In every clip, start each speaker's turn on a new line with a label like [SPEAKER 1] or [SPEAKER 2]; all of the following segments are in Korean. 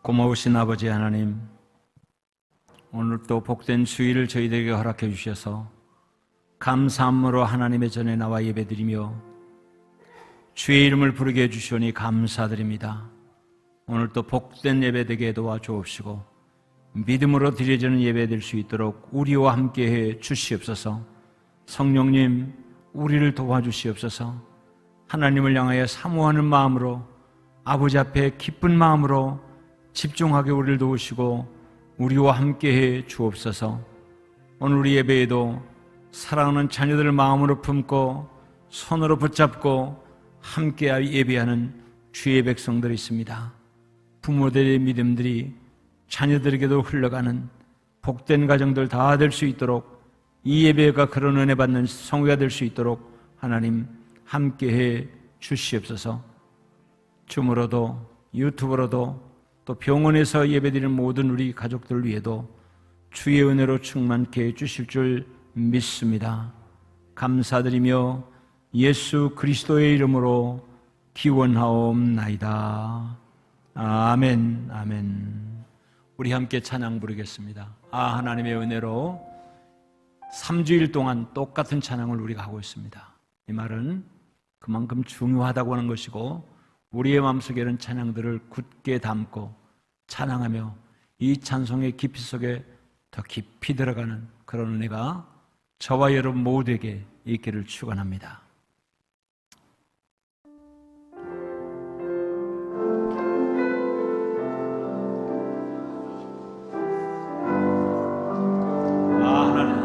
[SPEAKER 1] 고마우신 아버지 하나님, 오늘 또 복된 주일을 저희들에게 허락해 주셔서 감사함으로 하나님의 전에 나와 예배드리며 주의 이름을 부르게 해주시오니 감사드립니다. 오늘 또 복된 예배되게 도와주옵시고 믿음으로 드려지는 예배될 수 있도록 우리와 함께해 주시옵소서. 성령님, 우리를 도와주시옵소서. 하나님을 향하여 사모하는 마음으로, 아버지 앞에 기쁜 마음으로 집중하게 우리를 도우시고 우리와 함께해 주옵소서. 오늘 우리 예배에도 사랑하는 자녀들을 마음으로 품고 손으로 붙잡고 함께 예배하는 주의 백성들이 있습니다. 부모들의 믿음들이 자녀들에게도 흘러가는 복된 가정들 다 될 수 있도록, 이 예배가 그런 은혜 받는 성회가 될 수 있도록 하나님 함께해 주시옵소서. 줌으로도 유튜브로도 또 병원에서 예배드리는 모든 우리 가족들 위에도 주의 은혜로 충만케 해 주실 줄 믿습니다. 감사드리며 예수 그리스도의 이름으로 기원하옵나이다. 아멘, 아멘. 우리 함께 찬양 부르겠습니다. 하나님의 은혜로 3주일 동안 똑같은 찬양을 우리가 하고 있습니다. 이 말은 그만큼 중요하다고 하는 것이고, 우리의 마음속에는 찬양들을 굳게 담고 찬양하며 이 찬송의 깊이 속에 더 깊이 들어가는 그런 은혜가 저와 여러분 모두에게 있기를 축원합니다.
[SPEAKER 2] 아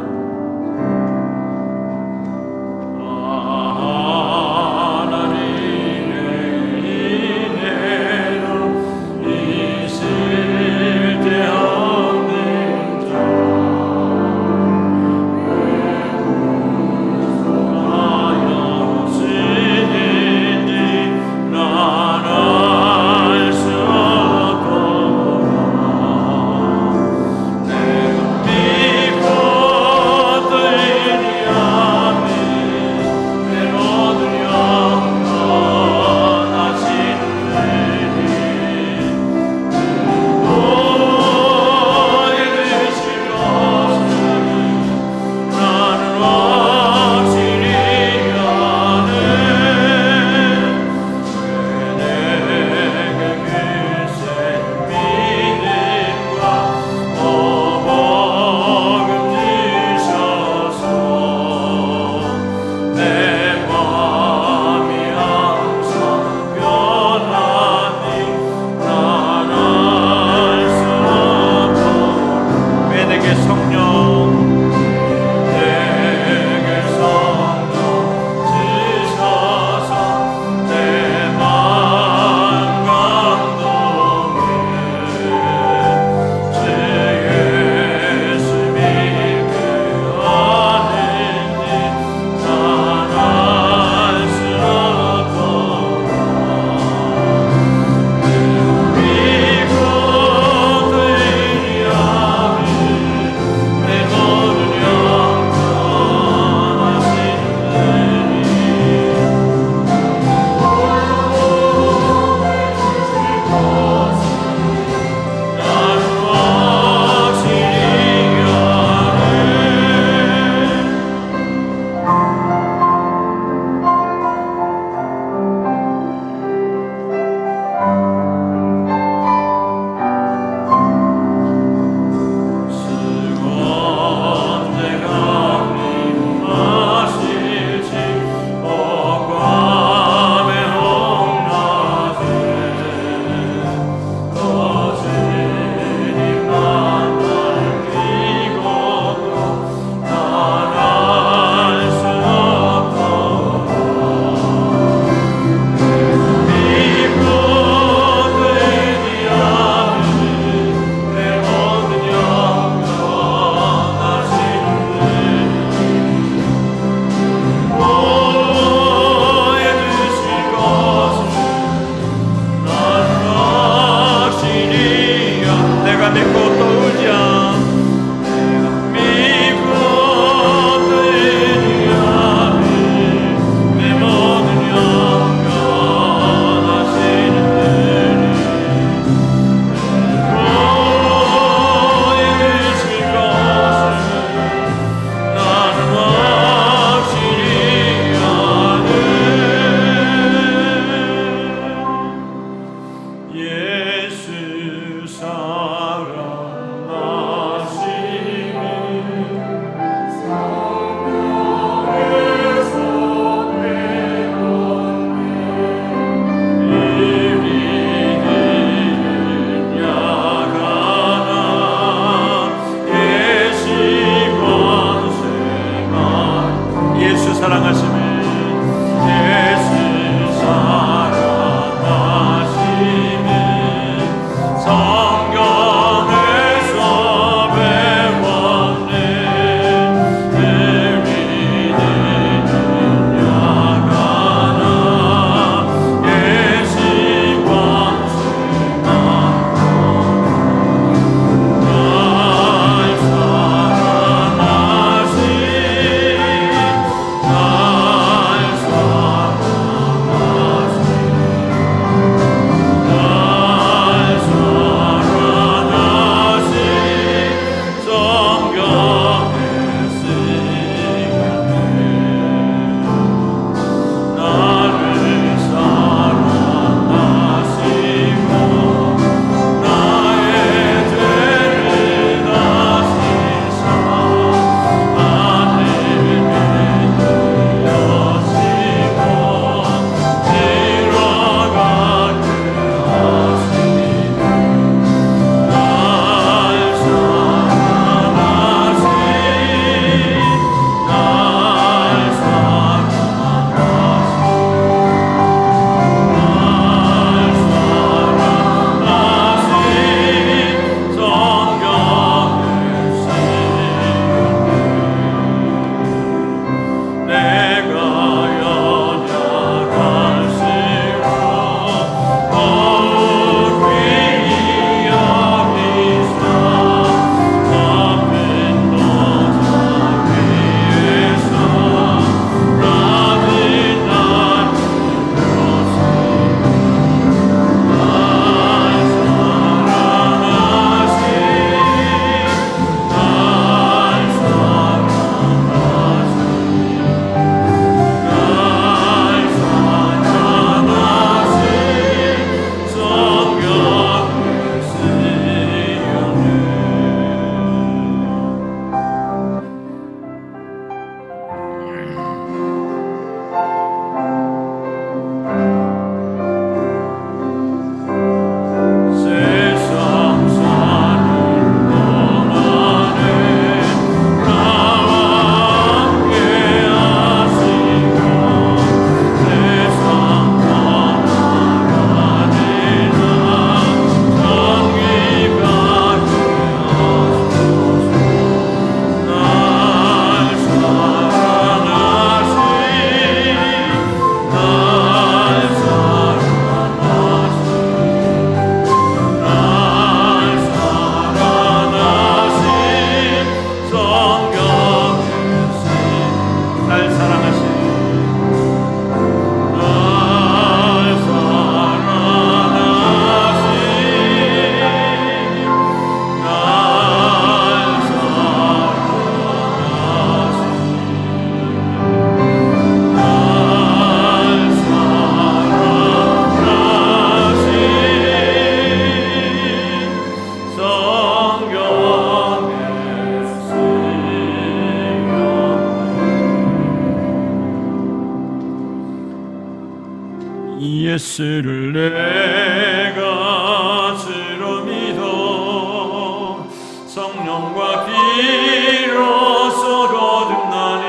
[SPEAKER 1] 예수를 내가 주로 믿어 성령과 비로소 거듭나니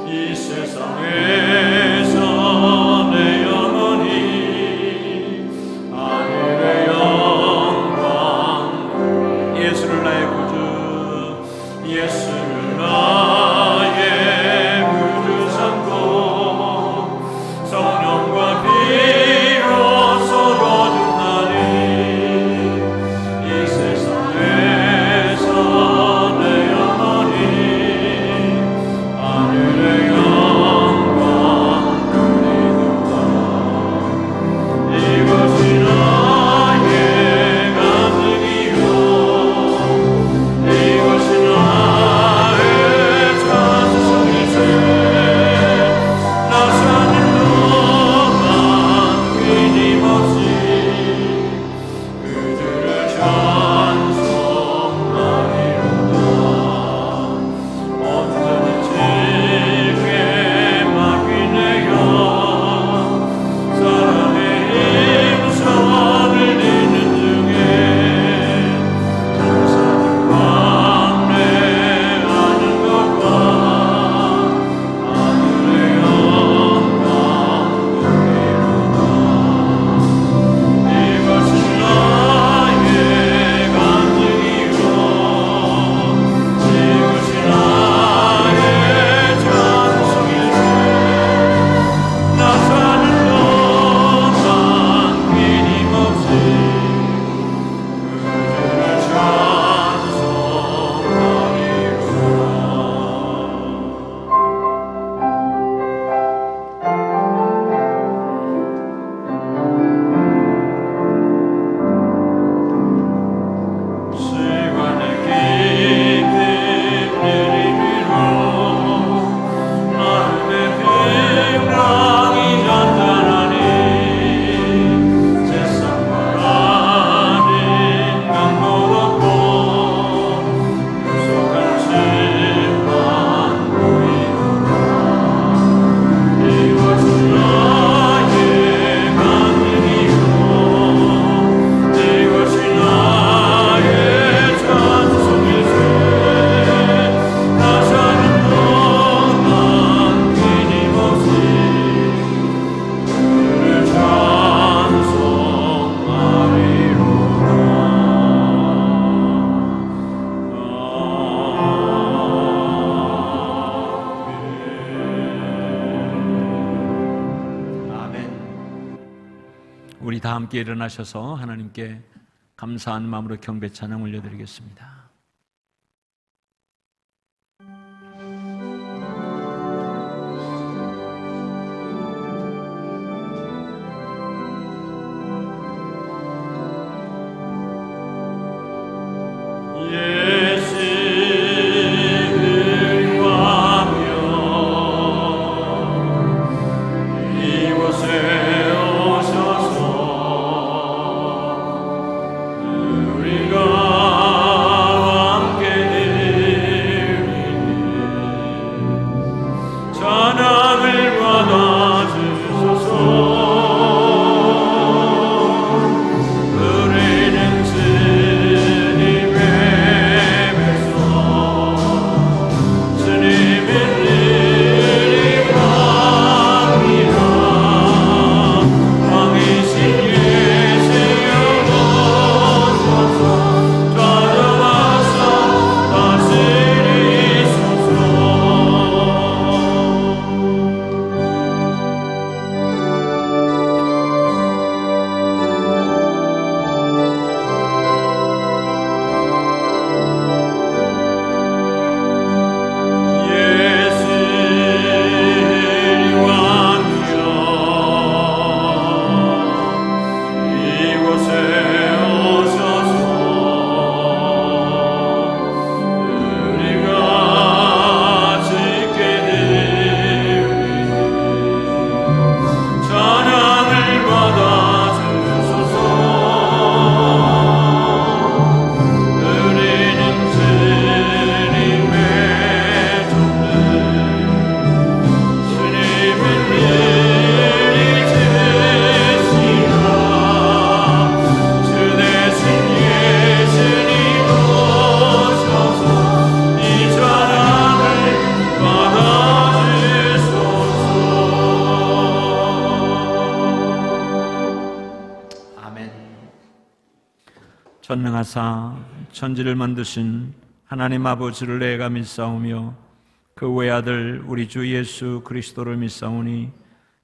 [SPEAKER 1] 이 세상에서 내 영혼이 하늘의 영광 예수를 나의 구주 예수를 나의 구주 삼고 성령과 비로소 거듭나니 이 세상에서 내 영혼이 하늘의 영광 누리도다. 이것이 나의 간증이요 이것이 나의 찬송이세. 나 사는 동안 끊임없이 그들을 찬송하리로다. 온전히 주께 맡기네요. 사랑의 힘선을 잇는 중에 감사를 광래하는 것과 하늘의 영광 누리로다. 이것은 나의 간증이요 이것이 나의 찬송일세. 나 사는 동안 끊임없이 그들을 찬송하리로다. 시간의 깊은 내림으로 마음의 평강이 잔잔하니 세상과 아닌 강도 없고 유속한 심판 보이도다. 이것은 나의 간증이요 이것이 나의 찬송일세. 나 사는 동안 끊임없이 그를 찬송하리로다. 아멘. 우리 다 함께 일어나셔서 하나님께 감사한 마음으로 경배 찬양 올려드리겠습니다. 예수를 왕여 이곳에 오셔서 우리가 함께 드리니 찬양을 받아주소서. 우리는 주님의 백성 주님의 은혜를 받으리라. 왕이신 예수여 오셔서 찾아와서 다스리소서. 예수 왕이여 이곳에 오셔서 우리가 지게 되리니 찬양을 받아주소서. 우리는 주님의 종들 주님의 일이 전능하사 천지를 만드신 하나님 아버지를 내가 믿사오며 그 외아들 우리 주 예수 그리스도를 믿사오니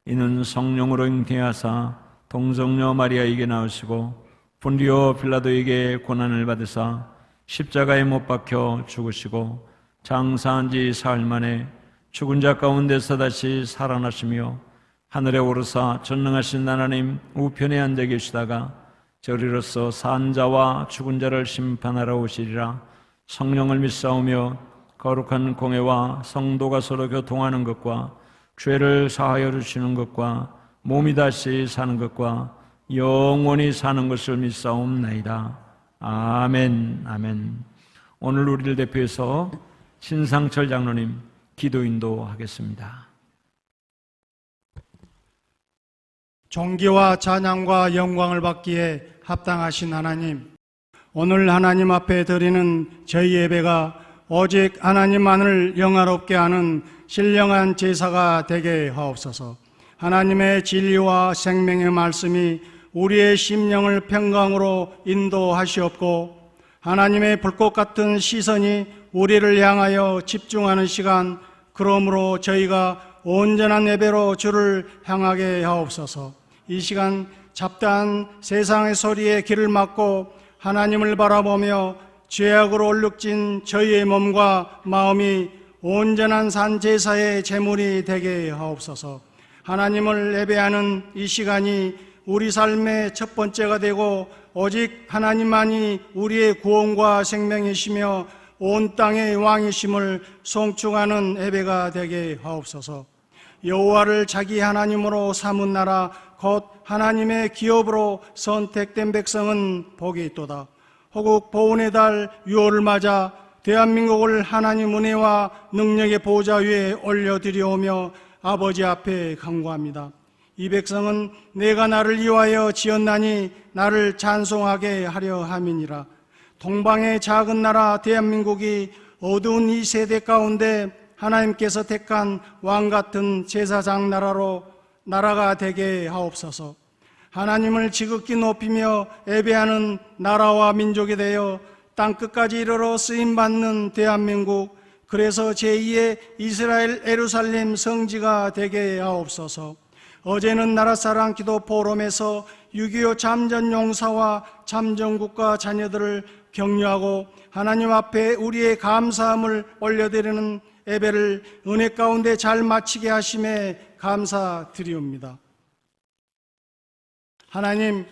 [SPEAKER 1] 이는 성령으로 잉태하사 동정녀 마리아에게 나으시고 본디오 빌라도에게 고난을 받으사 십자가에 못 박혀 죽으시고 장사한 지 사흘 만에 죽은 자 가운데서 다시 살아나시며 하늘에 오르사 전능하신 하나님 우편에 앉아 계시다가 저리로서 산 자와 죽은 자를 심판하러 오시리라. 성령을 믿사오며 거룩한 공회와 성도가 서로 교통하는 것과 죄를 사하여 주시는 것과 몸이 다시 사는 것과 영원히 사는 것을 믿사옵나이다. 아멘. 아멘. 오늘 우리를 대표해서 신상철 장로님 기도 인도하겠습니다.
[SPEAKER 2] 존귀와 찬양과 영광을 받기에 합당하신 하나님, 오늘 하나님 앞에 드리는 저희 예배가 오직 하나님만을 영화롭게 하는 신령한 제사가 되게 하옵소서. 하나님의 진리와 생명의 말씀이 우리의 심령을 평강으로 인도하시옵고 하나님의 불꽃 같은 시선이 우리를 향하여 집중하는 시간, 그러므로 저희가 온전한 예배로 주를 향하게 하옵소서. 이 시간 잡다한 세상의 소리에 귀를 막고 하나님을 바라보며 죄악으로 얼룩진 저희의 몸과 마음이 온전한 산 제사의 제물이 되게 하옵소서. 하나님을 예배하는 이 시간이 우리 삶의 첫 번째가 되고 오직 하나님만이 우리의 구원과 생명이시며 온 땅의 왕이심을 송축하는 예배가 되게 하옵소서. 여호와를 자기 하나님으로 삼은 나라 곧 하나님의 기업으로 선택된 백성은 복이 있도다. 호국 보훈의 달 6월을 맞아 대한민국을 하나님 은혜와 능력의 보좌 위에 올려드리오며 아버지 앞에 간구합니다. 이 백성은 내가 나를 위하여 지었나니 나를 찬송하게 하려 함이니라. 동방의 작은 나라 대한민국이 어두운 이 세대 가운데 하나님께서 택한 왕같은 제사장 나라가 되게 하옵소서. 하나님을 지극히 높이며 예배하는 나라와 민족이 되어 땅끝까지 이르러 쓰임받는 대한민국, 그래서 제2의 이스라엘 예루살렘 성지가 되게 하옵소서. 어제는 나라사랑 기도 포럼에서 6.25 참전 용사와 참전국가 자녀들을 격려하고 하나님 앞에 우리의 감사함을 올려드리는 예배를 은혜 가운데 잘 마치게 하심에 감사드리옵니다. 하나님,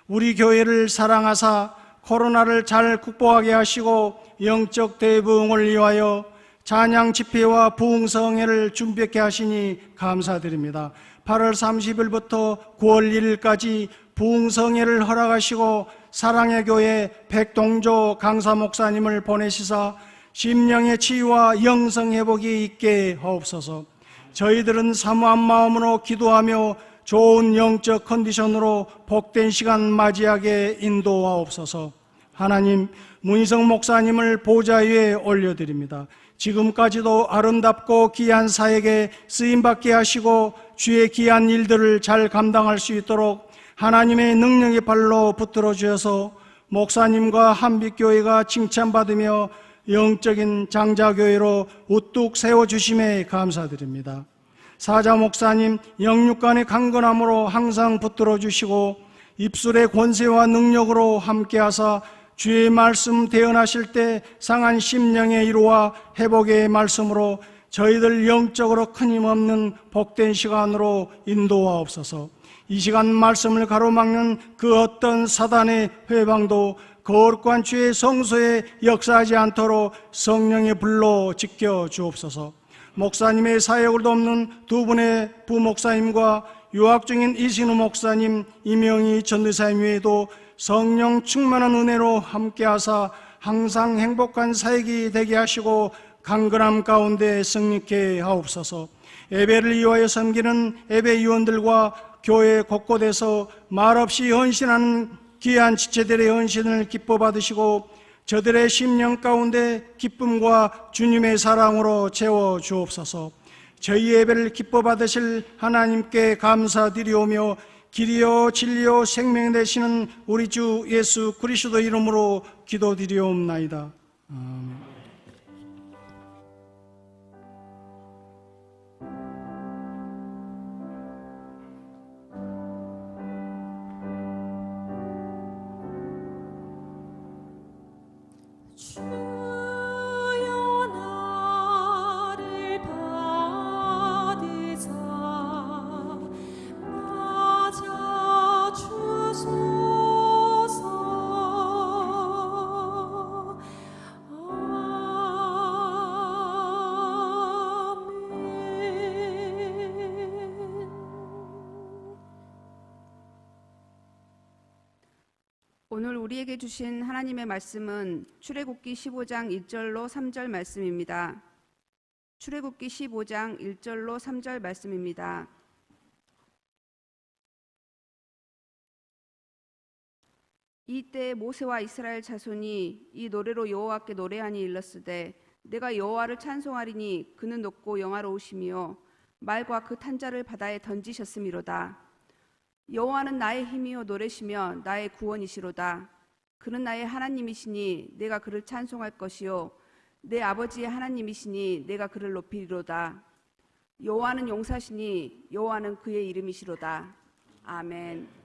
[SPEAKER 2] 우리 교회를 사랑하사 코로나를 잘 극복하게 하시고 영적 대부흥을 위하여 찬양 집회와 부흥성회를 준비케 하시니 감사드립니다. 8월 30일부터 9월 1일까지 부흥성회를 허락하시고 사랑의 교회 백동조 강사 목사님을 보내시사 심령의 치유와 영성 회복이 있게 하옵소서. 저희들은 사모한 마음으로 기도하며 좋은 영적 컨디션으로 복된 시간 맞이하게 인도하옵소서. 하나님, 문희성 목사님을 보좌 위에 올려드립니다. 지금까지도 아름답고 귀한 사역에 쓰임받게 하시고 주의 귀한 일들을 잘 감당할 수 있도록 하나님의 능력의 발로 붙들어 주셔서 목사님과 한빛교회가 칭찬받으며 영적인 장자교회로 우뚝 세워주심에 감사드립니다. 사자 목사님 영육간의 강건함으로 항상 붙들어 주시고 입술의 권세와 능력으로 함께하사 주의 말씀 대언하실 때 상한 심령의 위로와 회복의 말씀으로 저희들 영적으로 끊임없는 복된 시간으로 인도하옵소서. 이 시간 말씀을 가로막는 그 어떤 사단의 회방도 거룩한 주의 성소에 역사하지 않도록 성령의 불로 지켜주옵소서. 목사님의 사역을 돕는 두 분의 부목사님과 유학 중인 이신우 목사님, 이명희 전도사님 외에도 성령 충만한 은혜로 함께하사 항상 행복한 사역이 되게 하시고 강건함 가운데 승리케 하옵소서. 예배를 위하여 섬기는 예배위원들과 교회 곳곳에서 말없이 헌신하는 귀한 지체들의 헌신을 기뻐 받으시고 저들의 심령 가운데 기쁨과 주님의 사랑으로 채워 주옵소서. 저희 예배를 기뻐 받으실 하나님께 감사드리오며 길이요 진리요 생명 되시는 우리 주 예수 그리스도 이름으로 기도드리옵나이다. 아멘.
[SPEAKER 3] 주여 나를 받으사 맞아 주소서. 아멘.
[SPEAKER 4] 오늘 우리에게 주신 하나님의 말씀은 출애굽기 15장 1절로 3절 말씀입니다. 출애굽기 15장 1절로 3절 말씀입니다. 이때 모세와 이스라엘 자손이 이 노래로 여호와께 노래하니 일렀으되 내가 여호와를 찬송하리니 그는 높고 영화로우시며 말과 그 탄자를 바다에 던지셨음이로다. 여호와는 나의 힘이요 노래시며 나의 구원이시로다. 그는 나의 하나님이시니 내가 그를 찬송할 것이요 내 아버지의 하나님이시니 내가 그를 높이리로다. 여호와는 용사시니 여호와는 그의 이름이시로다. 아멘.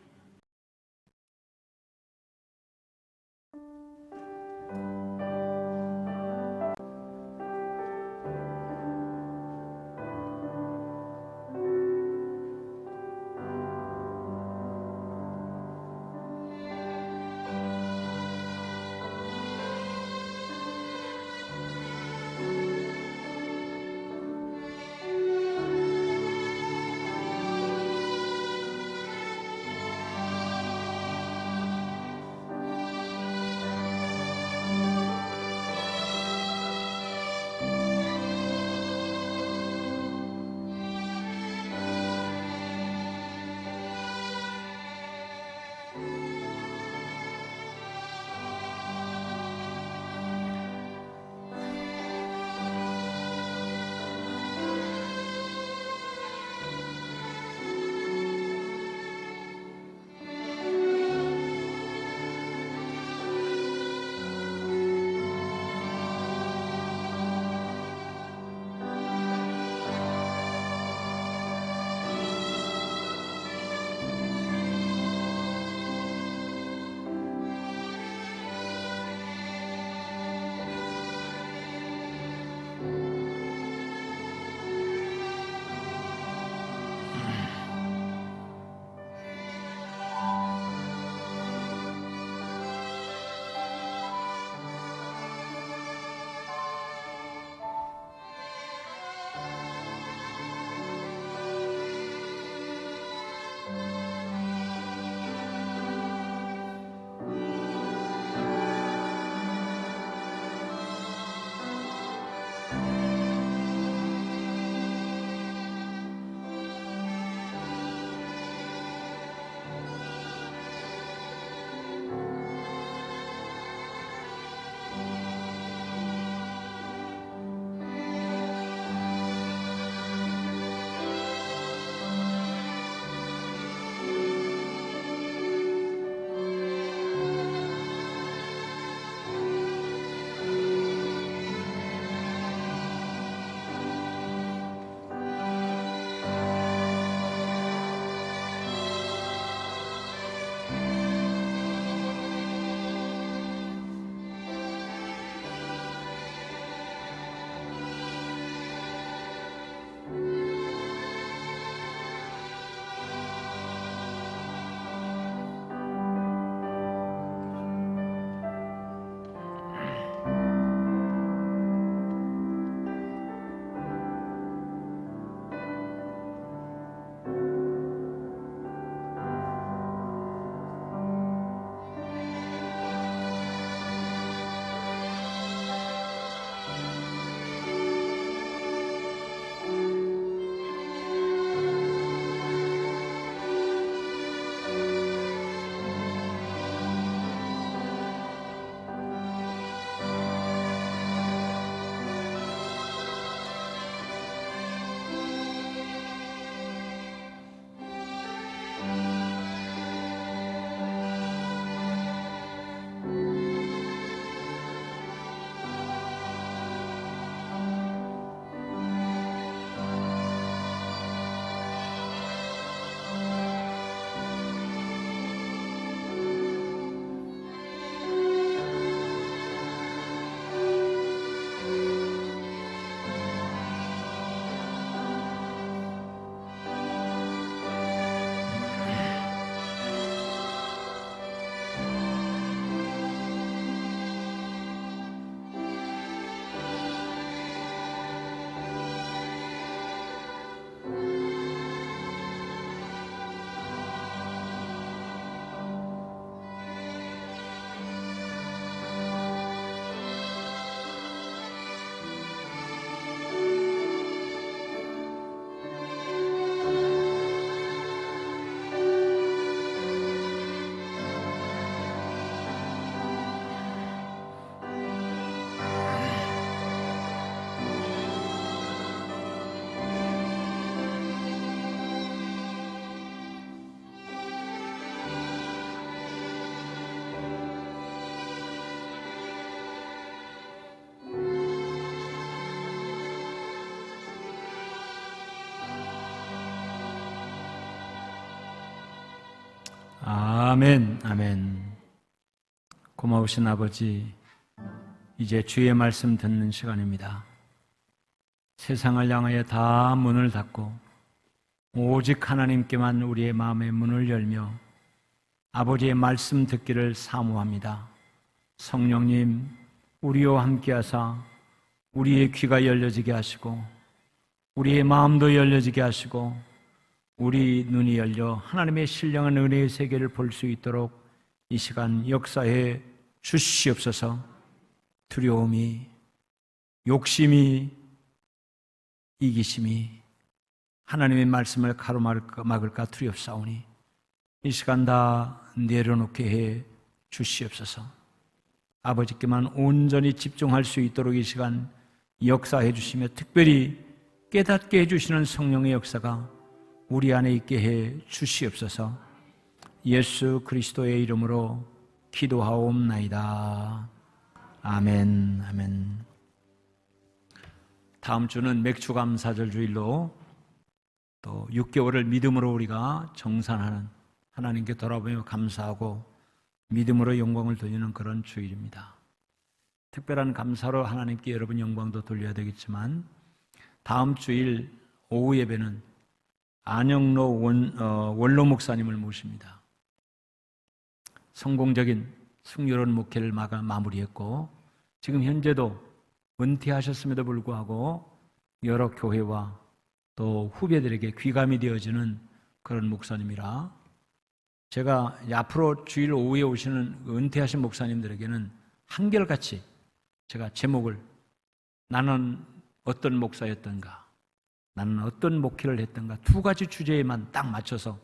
[SPEAKER 1] 아멘, 아멘. 고마우신 아버지, 이제 주의 말씀 듣는 시간입니다. 세상을 향하여 다 문을 닫고 오직 하나님께만 우리의 마음의 문을 열며 아버지의 말씀 듣기를 사모합니다. 성령님, 우리와 함께하사 우리의 귀가 열려지게 하시고 우리의 마음도 열려지게 하시고 우리 눈이 열려 하나님의 신령한 은혜의 세계를 볼 수 있도록 이 시간 역사해 주시옵소서. 두려움이, 욕심이, 이기심이 하나님의 말씀을 가로막을까 두렵사오니 이 시간 다 내려놓게 해 주시옵소서. 아버지께만 온전히 집중할 수 있도록 이 시간 역사해 주시며 특별히 깨닫게 해주시는 성령의 역사가 우리 안에 있게 해 주시옵소서. 예수 그리스도의 이름으로 기도하옵나이다. 아멘, 아멘. 다음 주는 맥주감사절 주일로 또 6개월을 믿음으로 우리가 정산하는, 하나님께 돌아보며 감사하고 믿음으로 영광을 돌리는 그런 주일입니다. 특별한 감사로 하나님께 여러분 영광도 돌려야 되겠지만 다음 주일 오후 예배는 안영로 원로 목사님을 모십니다. 성공적인 승려론 목회를 마무리했고 지금 현재도 은퇴하셨음에도 불구하고 여러 교회와 또 후배들에게 귀감이 되어지는 그런 목사님이라 제가 앞으로 주일 오후에 오시는 은퇴하신 목사님들에게는 한결같이 제가 제목을 나는 어떤 목사였던가, 나는 어떤 목회를 했던가 두 가지 주제에만 딱 맞춰서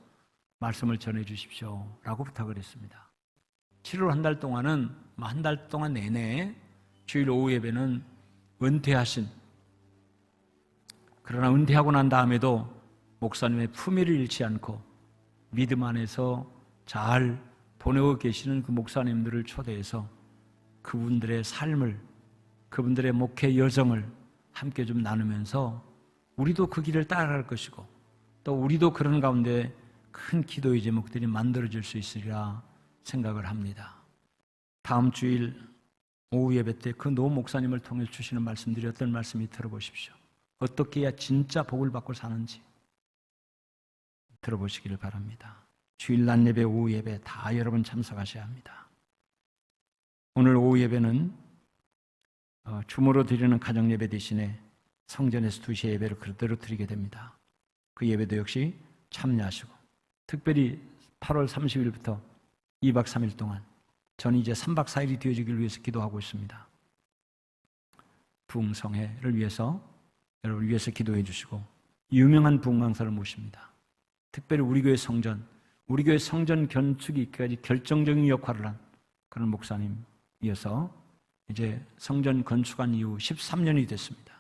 [SPEAKER 1] 말씀을 전해 주십시오 라고 부탁을 했습니다. 7월 한 달 동안은 한 달 동안 내내 주일 오후 예배는 은퇴하신, 그러나 은퇴하고 난 다음에도 목사님의 품위를 잃지 않고 믿음 안에서 잘 보내고 계시는 그 목사님들을 초대해서 그분들의 삶을, 그분들의 목회 여정을 함께 좀 나누면서 우리도 그 길을 따라갈 것이고 또 우리도 그런 가운데 큰 기도의 제목들이 만들어질 수 있으리라 생각을 합니다. 다음 주일 오후 예배 때 그 노 목사님을 통해 주시는 말씀들이 어떤 말씀이 들어보십시오. 어떻게 해야 진짜 복을 받고 사는지 들어보시기를 바랍니다. 주일 낮 예배, 오후 예배 다 여러분 참석하셔야 합니다. 오늘 오후 예배는 주무로 드리는 가정 예배 대신에 성전에서 2시에 예배를 그대로 드리게 됩니다. 그 예배도 역시 참여하시고 특별히 8월 30일부터 2박 3일 동안 저는 이제 3박 4일이 되어지기를 위해서 기도하고 있습니다. 부흥성회를 위해서 여러분을 위해서 기도해 주시고 유명한 부흥강사를 모십니다. 특별히 우리 교회 성전 건축이 있기까지 결정적인 역할을 한 그런 목사님이어서 이제 성전 건축한 이후 13년이 됐습니다.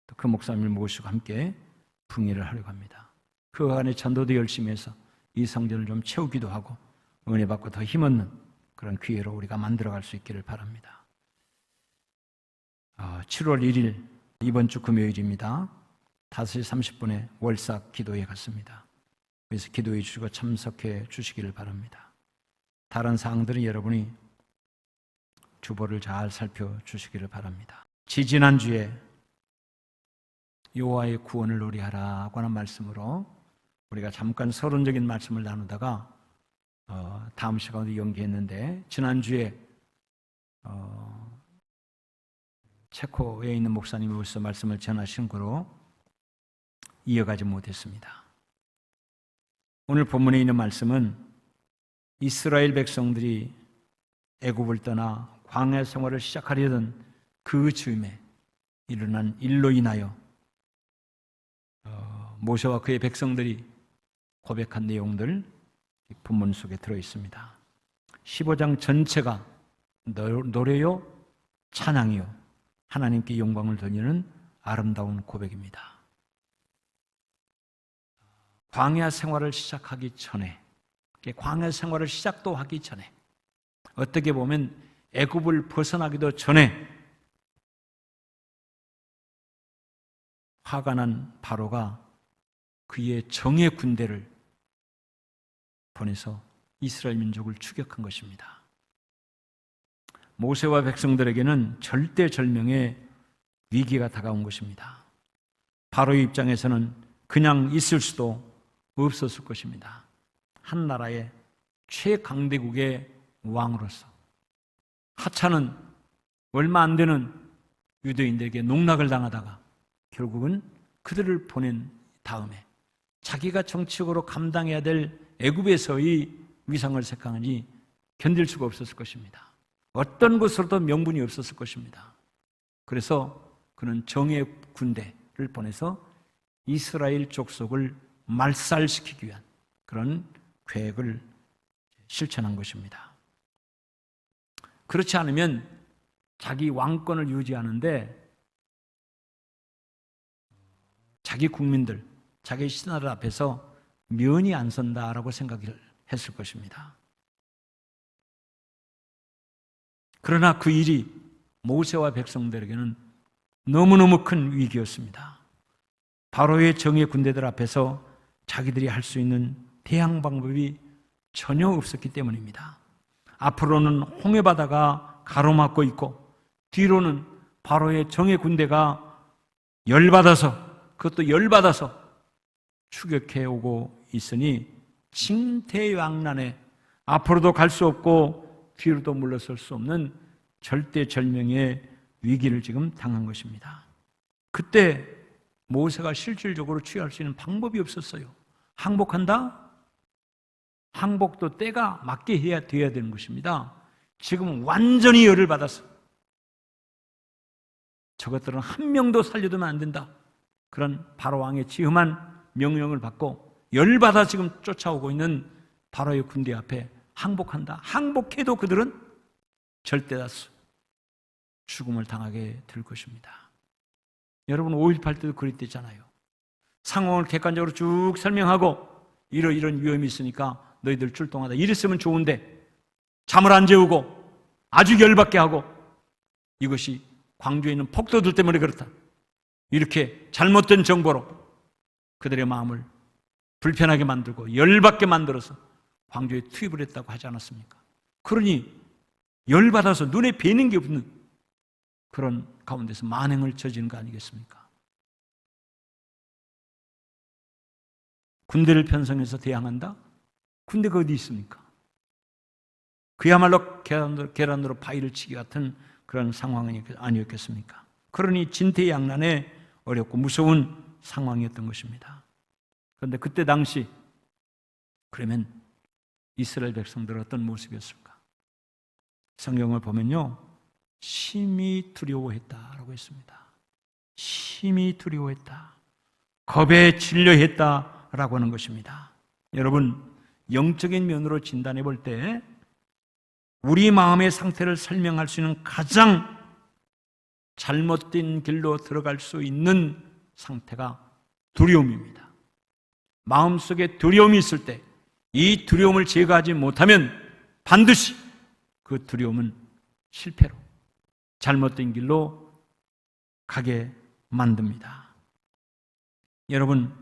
[SPEAKER 1] 또 그 목사님을 모시고 함께 부흥회를 하려고 합니다. 그 안에 전도도 열심히 해서 이 성전을 좀 채우기도 하고 은혜 받고 더 힘없는 그런 기회로 우리가 만들어갈 수 있기를 바랍니다. 7월 1일 이번 주 금요일입니다. 5시 30분에 월삭 기도회 갔습니다. 그래서 기도해 주시고 참석해 주시기를 바랍니다. 다른 사항들은 여러분이 주보를 잘 살펴주시기를 바랍니다. 지지난주에 여호와의 구원을 노래하라고 하는 말씀으로 우리가 잠깐 서론적인 말씀을 나누다가 다음 시간으로 연기했는데 지난주에 체코에 있는 목사님이 오셔서 말씀을 전하신 거로 이어가지 못했습니다. 오늘 본문에 있는 말씀은 이스라엘 백성들이 애굽을 떠나 광야 생활을 시작하려던 그 즈음에 일어난 일로 인하여 모세와 그의 백성들이 고백한 내용들 본문 속에 들어있습니다. 15장 전체가 노래요 찬양이요 하나님께 영광을 돌리는 아름다운 고백입니다. 광야 생활을 시작하기 전에, 광야 생활을 시작도 하기 전에, 어떻게 보면 애굽을 벗어나기도 전에 화가 난 바로가 그의 정예 군대를 보내서 이스라엘 민족을 추격한 것입니다. 모세와 백성들에게는 절대절명의 위기가 다가온 것입니다. 바로의 입장에서는 그냥 있을 수도 없었을 것입니다. 한 나라의 최강대국의 왕으로서 하찮은 얼마 안 되는 유대인들에게 농락을 당하다가 결국은 그들을 보낸 다음에 자기가 정치적으로 감당해야 될 애굽에서의 위상을 생각하니 견딜 수가 없었을 것입니다. 어떤 곳으로도 명분이 없었을 것입니다. 그래서 그는 정예 군대를 보내서 이스라엘 족속을 말살시키기 위한 그런 계획을 실천한 것입니다. 그렇지 않으면 자기 왕권을 유지하는데 자기 국민들, 자기 신하들 앞에서 면이 안 선다라고 생각을 했을 것입니다. 그러나 그 일이 모세와 백성들에게는 너무너무 큰 위기였습니다. 바로의 정예 군대들 앞에서 자기들이 할 수 있는 대항 방법이 전혀 없었기 때문입니다. 앞으로는 홍해바다가 가로막고 있고 뒤로는 바로의 정예 군대가 그것도 열받아서 추격해 오고 있으니 징태양난에 앞으로도 갈 수 없고 뒤로도 물러설 수 없는 절대절명의 위기를 지금 당한 것입니다. 그때 모세가 실질적으로 취할 수 있는 방법이 없었어요. 항복한다? 항복도 때가 맞게 해야 돼야 되는 것입니다. 지금 완전히 열을 받았어. 저것들은 한 명도 살려두면 안 된다. 그런 바로 왕의 지엄한 명령을 받고 열받아 지금 쫓아오고 있는 바로의 군대 앞에 항복한다. 항복해도 그들은 절대다수 죽음을 당하게 될 것입니다. 여러분 5.18 때도 그랬댔잖아요. 상황을 객관적으로 쭉 설명하고 이런 위험이 있으니까 너희들 출동하다. 이랬으면 좋은데 잠을 안 재우고 아주 열받게 하고 이것이 광주에 있는 폭도들 때문에 그렇다. 이렇게 잘못된 정보로 그들의 마음을 불편하게 만들고 열받게 만들어서 광주에 투입을 했다고 하지 않았습니까? 그러니 열받아서 눈에 뵈는 게 없는 그런 가운데서 만행을 저지른 거 아니겠습니까? 군대를 편성해서 대항한다? 군대가 어디 있습니까? 그야말로 계란으로 바위를 치기 같은 그런 상황이 아니었겠습니까? 그러니 진퇴양난에 어렵고 무서운 상황이었던 것입니다. 그런데 그때 당시 그러면 이스라엘 백성들은 어떤 모습이었을까? 성경을 보면요, 심히 두려워했다라고 했습니다. 심히 두려워했다. 겁에 질려했다라고 하는 것입니다. 여러분, 영적인 면으로 진단해 볼 때 우리 마음의 상태를 설명할 수 있는 가장 잘못된 길로 들어갈 수 있는 상태가 두려움입니다. 마음속에 두려움이 있을 때 이 두려움을 제거하지 못하면 반드시 그 두려움은 실패로 잘못된 길로 가게 만듭니다. 여러분,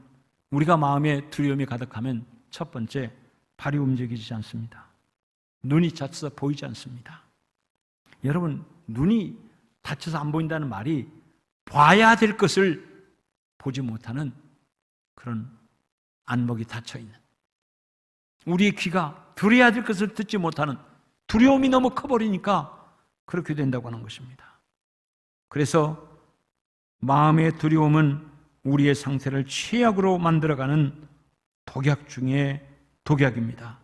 [SPEAKER 1] 우리가 마음에 두려움이 가득하면 첫 번째, 발이 움직이지 않습니다. 눈이 다쳐서 보이지 않습니다. 여러분, 눈이 다쳐서 안 보인다는 말이 봐야 될 것을 보지 못하는 그런 안목이 닫혀있는, 우리의 귀가 들어야 될 것을 듣지 못하는 두려움이 너무 커버리니까 그렇게 된다고 하는 것입니다. 그래서 마음의 두려움은 우리의 상태를 최악으로 만들어가는 독약 중에 독약입니다.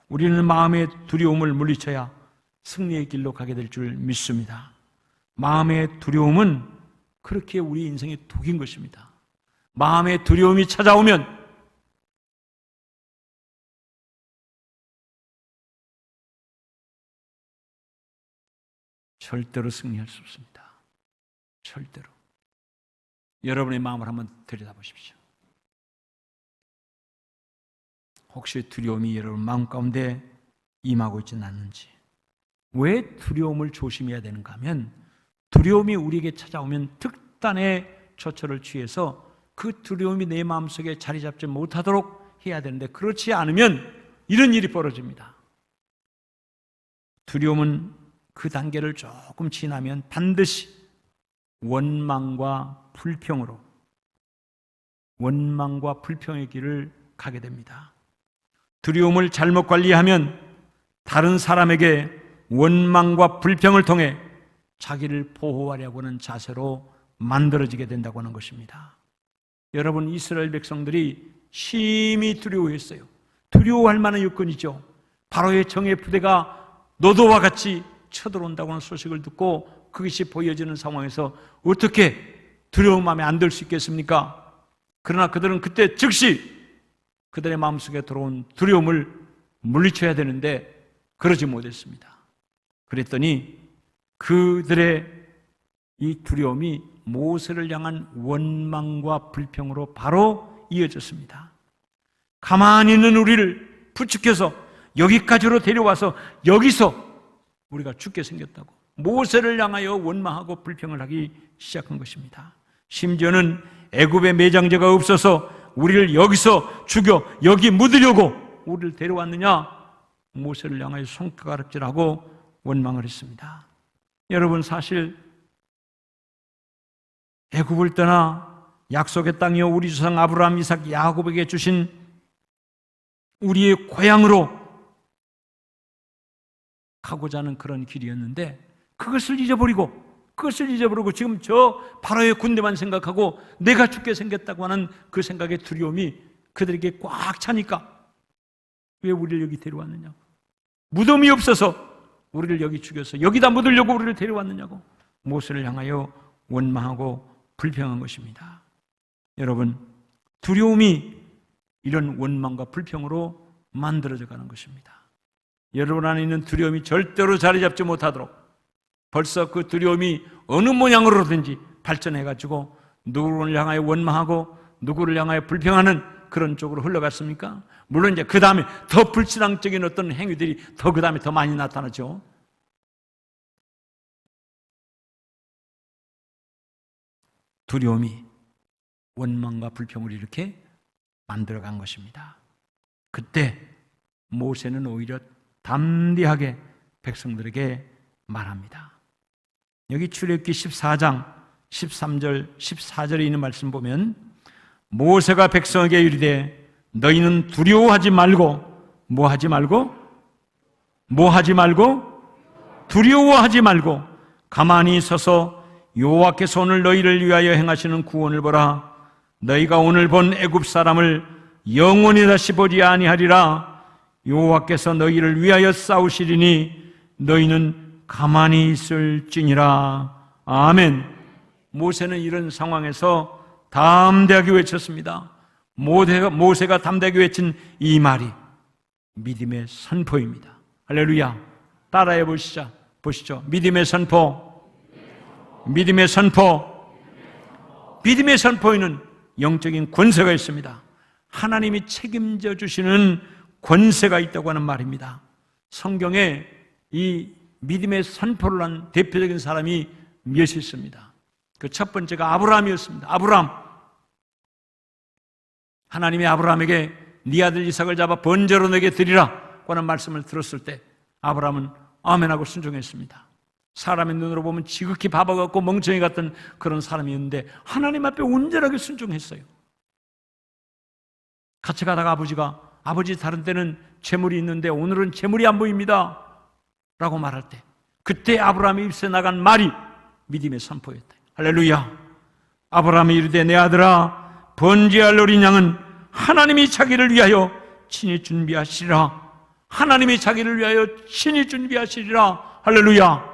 [SPEAKER 1] 우리는 마음의 두려움을 물리쳐야 승리의 길로 가게 될 줄 믿습니다. 마음의 두려움은 그렇게 우리 인생의 독인 것입니다. 마음의 두려움이 찾아오면 절대로 승리할 수 없습니다. 절대로. 여러분의 마음을 한번 들여다보십시오. 혹시 두려움이 여러분 마음 가운데 임하고 있지는 않는지. 왜 두려움을 조심해야 되는가 하면 두려움이 우리에게 찾아오면 특단의 조처를 취해서 그 두려움이 내 마음속에 자리 잡지 못하도록 해야 되는데 그렇지 않으면 이런 일이 벌어집니다. 두려움은 그 단계를 조금 지나면 반드시 원망과 불평의 길을 가게 됩니다. 두려움을 잘못 관리하면 다른 사람에게 원망과 불평을 통해 자기를 보호하려고 하는 자세로 만들어지게 된다고 하는 것입니다. 여러분, 이스라엘 백성들이 심히 두려워했어요. 두려워할 만한 요건이죠. 바로의 정예 부대가 노도와 같이 쳐들어온다고 하는 소식을 듣고 그것이 보여지는 상황에서 어떻게 두려운 마음에 안 들 수 있겠습니까? 그러나 그들은 그때 즉시 그들의 마음속에 들어온 두려움을 물리쳐야 되는데 그러지 못했습니다. 그랬더니 그들의 이 두려움이 모세를 향한 원망과 불평으로 바로 이어졌습니다. 가만히 있는 우리를 부축해서 여기까지로 데려와서 여기서 우리가 죽게 생겼다고 모세를 향하여 원망하고 불평을 하기 시작한 것입니다. 심지어는 애굽에 매장제가 없어서 우리를 여기서 죽여 여기 묻으려고 우리를 데려왔느냐, 모세를 향하여 손가락질하고 원망을 했습니다. 여러분, 사실 애굽을 떠나 약속의 땅이요 우리 조상 아브라함, 이삭, 야곱에게 주신 우리의 고향으로 가고자 하는 그런 길이었는데 그것을 잊어버리고 지금 저 바로의 군대만 생각하고 내가 죽게 생겼다고 하는 그 생각의 두려움이 그들에게 꽉 차니까 왜 우리를 여기 데려왔느냐고, 무덤이 없어서 우리를 여기 죽여서 여기다 묻으려고 우리를 데려왔느냐고 모세를 향하여 원망하고 불평한 것입니다. 여러분, 두려움이 이런 원망과 불평으로 만들어져 가는 것입니다. 여러분 안에 있는 두려움이 절대로 자리 잡지 못하도록 벌써 그 두려움이 어느 모양으로든지 발전해가지고 누구를 향하여 원망하고 누구를 향하여 불평하는 그런 쪽으로 흘러갔습니까? 물론 이제 그 다음에 더 불신앙적인 어떤 행위들이 그 다음에 더 많이 나타나죠. 두려움이 원망과 불평을 이렇게 만들어간 것입니다. 그때 모세는 오히려 담대하게 백성들에게 말합니다. 여기 출애굽기 14장 13절 14절에 있는 말씀 보면 모세가 백성에게 이르되 너희는 두려워하지 말고 뭐하지 말고 두려워하지 말고 가만히 서서 여호와께서 오늘 너희를 위하여 행하시는 구원을 보라. 너희가 오늘 본 애굽 사람을 영원히 다시 보지 아니하리라. 여호와께서 너희를 위하여 싸우시리니 너희는 가만히 있을지니라. 아멘. 모세는 이런 상황에서 담대하게 외쳤습니다. 모세가 담대하게 외친 이 말이 믿음의 선포입니다. 할렐루야. 따라해 보시죠. 믿음의 선포. 믿음의 선포에는 영적인 권세가 있습니다. 하나님이 책임져 주시는 권세가 있다고 하는 말입니다. 성경에 이 믿음의 선포를 한 대표적인 사람이 몇 있습니다. 그 첫 번째가 아브라함이었습니다. 아브라함. 하나님이 아브라함에게 네 아들 이삭을 잡아 번제로 내게 드리라고 하는 말씀을 들었을 때 아브라함은 아멘하고 순종했습니다. 사람의 눈으로 보면 지극히 바보 같고 멍청이 같은 그런 사람이었는데 하나님 앞에 온전하게 순종했어요. 같이 가다가 아버지 다른 때는 재물이 있는데 오늘은 재물이 안 보입니다 라고 말할 때 그때 아브라함이 입새 나간 말이 믿음의 선포였다. 할렐루야. 아브라함이 이르되 내 아들아 번제할 어린 양은 하나님이 자기를 위하여 친히 준비하시리라. 하나님이 자기를 위하여 친히 준비하시리라. 할렐루야.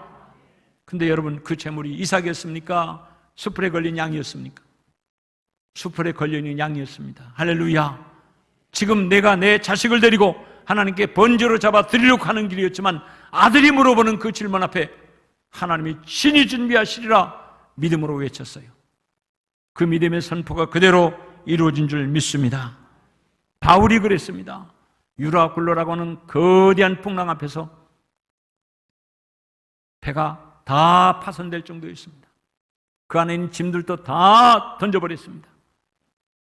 [SPEAKER 1] 근데 여러분, 그 재물이 이삭이었습니까? 수풀에 걸린 양이었습니까? 수풀에 걸려있는 양이었습니다. 할렐루야. 지금 내가 내 자식을 데리고 하나님께 번제로 잡아 드리려고 하는 길이었지만 아들이 물어보는 그 질문 앞에 하나님이 친히 준비하시리라 믿음으로 외쳤어요. 그 믿음의 선포가 그대로 이루어진 줄 믿습니다. 바울이 그랬습니다. 유라굴로라고 하는 거대한 풍랑 앞에서 배가 다 파손될 정도였습니다. 그 안에 있는 짐들도 다 던져버렸습니다.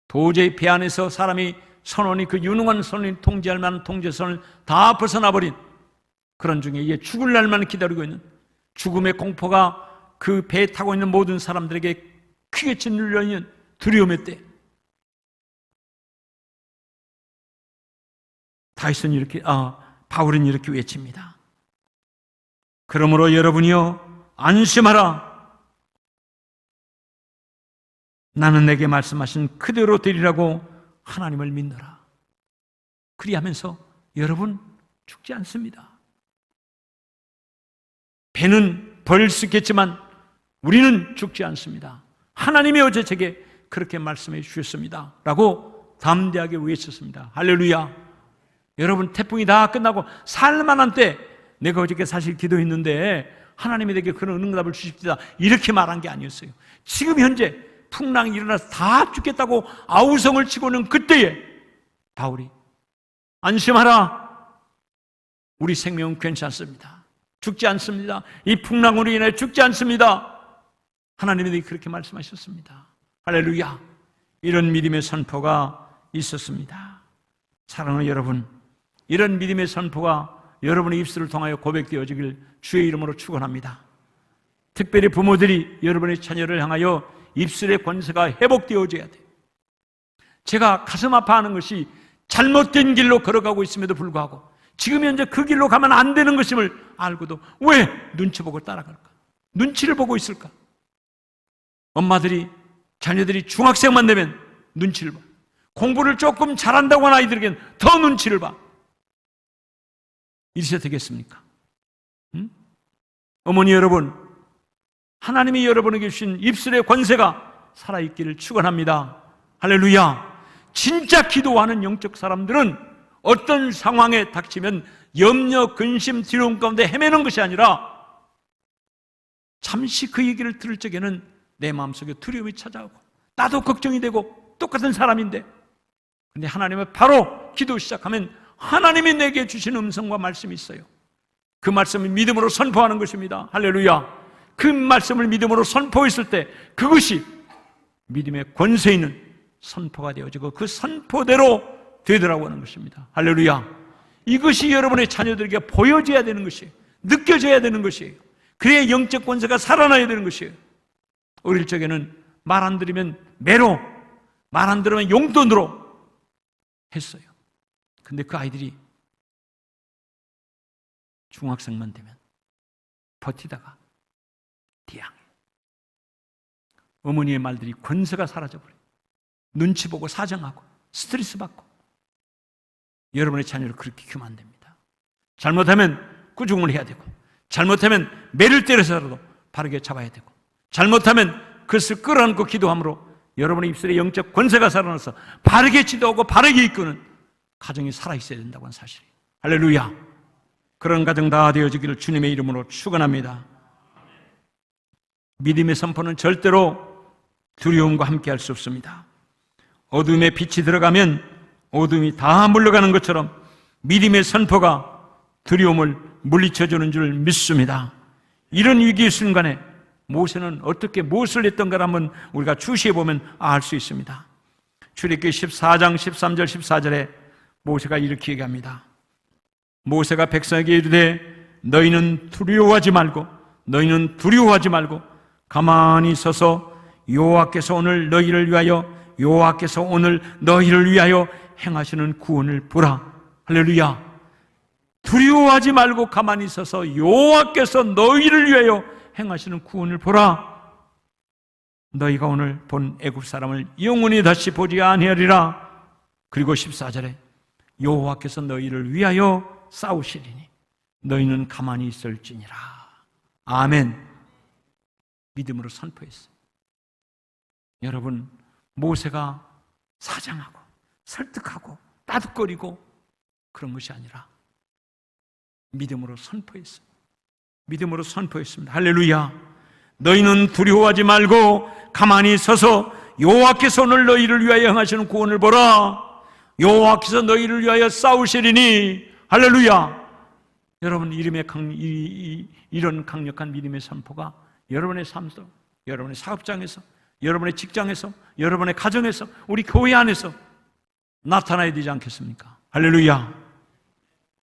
[SPEAKER 1] 도저히 배 안에서 사람이 선원이 그 유능한 선원이 통제할 만한 통제선을 다 벗어나버린 그런 중에 이제 죽을 날만 기다리고 있는 죽음의 공포가 그 배에 타고 있는 모든 사람들에게 크게 짓눌려 있는 두려움의 때, 다윗은 이렇게, 바울은 이렇게 외칩니다. 그러므로 여러분이요, 안심하라. 나는 내게 말씀하신 그대로 되리라고 하나님을 믿노라. 그리하면서 여러분 죽지 않습니다. 배는 벌 수 있겠지만 우리는 죽지 않습니다. 하나님이 어제 제게 그렇게 말씀해 주셨습니다 라고 담대하게 외쳤습니다. 할렐루야. 여러분, 태풍이 다 끝나고 살만한 때 내가 어저께 사실 기도했는데 하나님이 내게 그런 응답을 주십시다 이렇게 말한 게 아니었어요. 지금 현재 풍랑이 일어나서 다 죽겠다고 아우성을 치고는 그때에 바울이 안심하라. 우리 생명은 괜찮습니다. 죽지 않습니다. 이 풍랑으로 인해 죽지 않습니다. 하나님이 그렇게 말씀하셨습니다. 할렐루야. 이런 믿음의 선포가 있었습니다. 사랑하는 여러분, 이런 믿음의 선포가 여러분의 입술을 통하여 고백되어지길 주의 이름으로 축원합니다. 특별히 부모들이 여러분의 자녀를 향하여 입술의 권세가 회복되어져야 돼요. 제가 가슴 아파하는 것이 잘못된 길로 걸어가고 있음에도 불구하고 지금 현재 그 길로 가면 안 되는 것임을 알고도 왜 눈치 보고 따라갈까? 눈치를 보고 있을까? 엄마들이 자녀들이 중학생만 되면 눈치를 봐. 공부를 조금 잘한다고 하는 아이들에게는 더 눈치를 봐. 이래서 되겠습니까? 어머니 여러분, 하나님이 여러분에게 주신 입술의 권세가 살아있기를 축원합니다. 할렐루야. 진짜 기도하는 영적 사람들은 어떤 상황에 닥치면 염려, 근심, 두려움 가운데 헤매는 것이 아니라 잠시 그 얘기를 들을 적에는 내 마음속에 두려움이 찾아오고 나도 걱정이 되고 똑같은 사람인데, 근데 하나님을 바로 기도 시작하면 하나님이 내게 주신 음성과 말씀이 있어요. 그 말씀을 믿음으로 선포하는 것입니다. 할렐루야. 그 말씀을 믿음으로 선포했을 때 그것이 믿음의 권세 있는 선포가 되어지고 그 선포대로 되더라고 하는 것입니다. 할렐루야. 이것이 여러분의 자녀들에게 보여져야 되는 것이에요. 느껴져야 되는 것이에요. 그래야 영적 권세가 살아나야 되는 것이에요. 어릴 적에는 말 안 들으면 매로, 말 안 들으면 용돈으로 했어요. 근데 그 아이들이 중학생만 되면 버티다가 뒤양해. 어머니의 말들이 권세가 사라져버려요. 눈치 보고 사정하고 스트레스 받고. 여러분의 자녀를 그렇게 키우면 안 됩니다. 잘못하면 꾸중을 해야 되고, 잘못하면 매를 때려서라도 바르게 잡아야 되고, 잘못하면 그것을 끌어안고 기도함으로 여러분의 입술에 영적 권세가 살아나서 바르게 지도하고 바르게 이끄는 가정이 살아있어야 된다고 하는 사실이에요. 할렐루야. 그런 가정 다 되어지기를 주님의 이름으로 축원합니다. 믿음의 선포는 절대로 두려움과 함께할 수 없습니다. 어둠에 빛이 들어가면 어둠이 다 물러가는 것처럼 믿음의 선포가 두려움을 물리쳐주는 줄 믿습니다. 이런 위기의 순간에 모세는 어떻게 무엇을 했던가를 한번 우리가 주시해 보면 알 수 있습니다. 출애굽기 14장 13절 14절에 모세가 이렇게 얘기합니다. 모세가 백성에게 이르되 너희는 두려워하지 말고 가만히 서서 여호와께서 오늘 너희를 위하여 행하시는 구원을 보라. 할렐루야. 두려워하지 말고 가만히 서서 여호와께서 너희를 위하여 행하시는 구원을 보라. 너희가 오늘 본 애굽 사람을 영원히 다시 보지 아니하리라. 그리고 14절에 여호와께서 너희를 위하여 싸우시리니 너희는 가만히 있을지니라. 아멘. 믿음으로 선포했어요. 여러분, 모세가 사정하고 설득하고 따뜻거리고 그런 것이 아니라 믿음으로 선포했어요. 믿음으로 선포했습니다. 할렐루야. 너희는 두려워하지 말고 가만히 서서 여호와께서 오늘 너희를 위하여 행하시는 구원을 보라. 여호와께서 너희를 위하여 싸우시리니. 할렐루야. 여러분, 이런 강력한 믿음의 선포가 여러분의 삶에서, 여러분의 사업장에서, 여러분의 직장에서, 여러분의 가정에서, 우리 교회 안에서 나타나야 되지 않겠습니까? 할렐루야.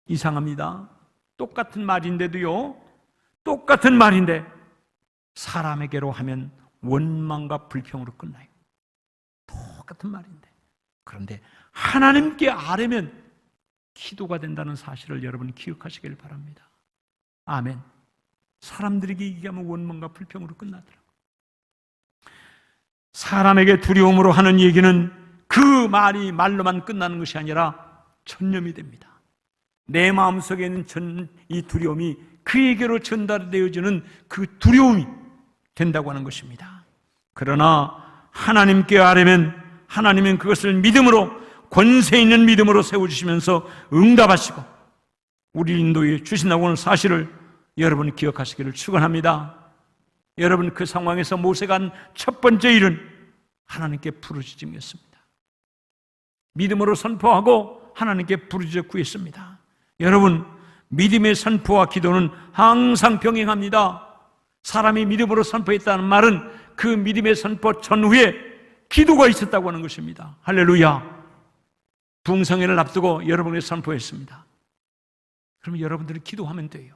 [SPEAKER 1] 이상합니다. 똑같은 말인데도요, 똑같은 말인데 사람에게로 하면 원망과 불평으로 끝나요. 똑같은 말인데. 그런데 하나님께 아뢰면 기도가 된다는 사실을 여러분 기억하시길 바랍니다. 아멘. 사람들에게 얘기하면 원망과 불평으로 끝나더라고요. 사람에게 두려움으로 하는 얘기는 그 말이 말로만 끝나는 것이 아니라 전염이 됩니다. 내 마음속에 있는 이 두려움이 그에게로 전달되어지는 그 두려움이 된다고 하는 것입니다. 그러나 하나님께 아뢰면 하나님은 그것을 믿음으로, 권세 있는 믿음으로 세워주시면서 응답하시고 우리 인도해 주신다고 하는 사실을 여러분 기억하시기를 축원합니다. 여러분, 그 상황에서 모세가 한 첫 번째 일은 하나님께 부르짖음이었습니다. 믿음으로 선포하고 하나님께 부르짖어 구했습니다. 여러분, 믿음의 선포와 기도는 항상 병행합니다. 사람이 믿음으로 선포했다는 말은 그 믿음의 선포 전후에 기도가 있었다고 하는 것입니다. 할렐루야. 부흥성회를 앞두고 여러분이 선포했습니다. 그러면 여러분들이 기도하면 돼요.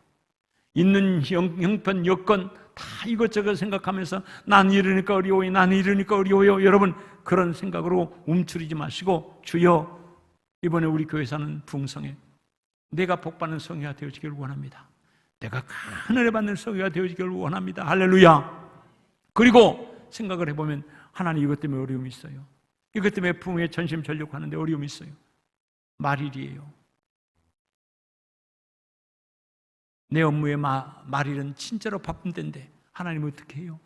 [SPEAKER 1] 있는 형편, 여건 다 이것저것 생각하면서 난 이러니까 어려워요, 난 이러니까 어려워요. 여러분, 그런 생각으로 움츠리지 마시고, 주여, 이번에 우리 교회에서 하는 부흥성회 내가 복받는 성회가 되어지기를 원합니다. 내가 큰 은혜 받는 성회가 되어지기를 원합니다. 할렐루야. 그리고 생각을 해보면 하나님, 이것 때문에 어려움이 있어요. 이것 때문에 부흥에 전심전력하는데 어려움이 있어요. 말일이에요. 내 업무에 말일은 진짜로 바쁜 때인데 하나님 어떻게 해요?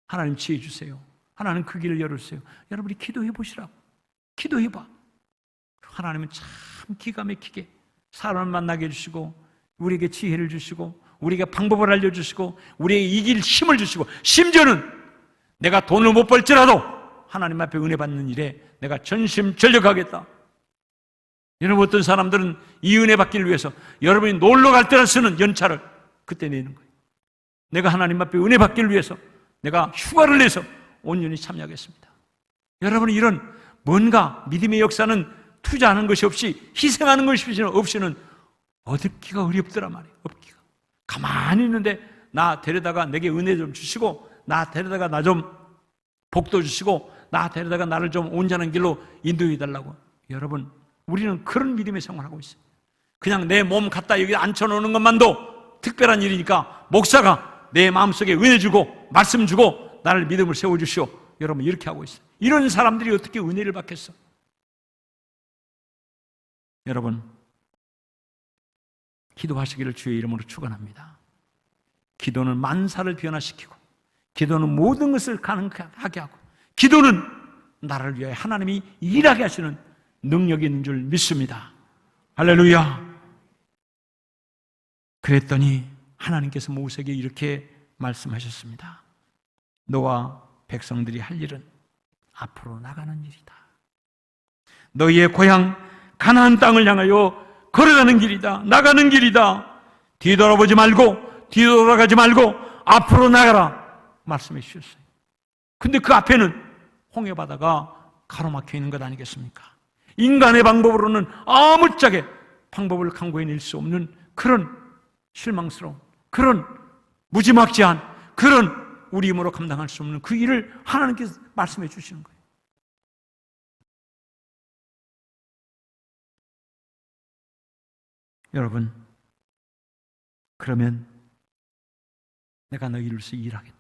[SPEAKER 1] 하나님 지혜 주세요. 하나님 그 길을 열어주세요. 여러분이 기도해 보시라고. 기도해봐. 하나님은 참 기가 막히게 사람을 만나게 해주시고, 우리에게 지혜를 주시고, 우리에게 방법을 알려주시고, 우리에게 이길 힘을 주시고, 심지어는 내가 돈을 못 벌지라도 하나님 앞에 은혜 받는 일에 내가 전심전력하겠다. 여러분, 어떤 사람들은 이 은혜 받기를 위해서 여러분이 놀러 갈 때나 쓰는 연차를 그때 내는 거예요. 내가 하나님 앞에 은혜 받기를 위해서 내가 휴가를 내서 온전히 참여하겠습니다. 여러분, 이런 뭔가 믿음의 역사는 투자하는 것이 없이, 희생하는 것이 없이는 얻기가 어렵더란 말이에요. 얻기가. 가만히 있는데 나 데려다가 내게 은혜 좀 주시고, 나 데려다가 나 좀 복도 주시고, 나 데려다가 나를 좀 온전한 길로 인도해 달라고. 여러분, 우리는 그런 믿음의 생활을 하고 있어요. 그냥 내 몸 갖다 여기 앉혀놓는 것만도 특별한 일이니까 목사가 내 마음속에 은혜 주고 말씀 주고 나를 믿음을 세워주시오. 여러분, 이렇게 하고 있어요. 이런 사람들이 어떻게 은혜를 받겠어? 여러분, 기도하시기를 주의 이름으로 축원합니다. 기도는 만사를 변화시키고, 기도는 모든 것을 가능하게 하고, 기도는 나를 위해 하나님이 일하게 하시는 능력이 있는 줄 믿습니다. 할렐루야. 그랬더니 하나님께서 모세에게 이렇게 말씀하셨습니다. 너와 백성들이 할 일은 앞으로 나가는 일이다. 너희의 고향 가나안 땅을 향하여 걸어가는 길이다. 나가는 길이다. 뒤돌아보지 말고, 뒤돌아가지 말고 앞으로 나가라 말씀해 주셨어요. 근데 그 앞에는 홍해바다가 가로막혀 있는 것 아니겠습니까? 인간의 방법으로는 아무짝에 방법을 강구해낼 수 없는 그런 실망스러운, 그런 무지막지한, 그런 우리 힘으로 감당할 수 없는 그 일을 하나님께서 말씀해 주시는 거예요. 여러분, 그러면 내가 너희를 위해서 일하겠다.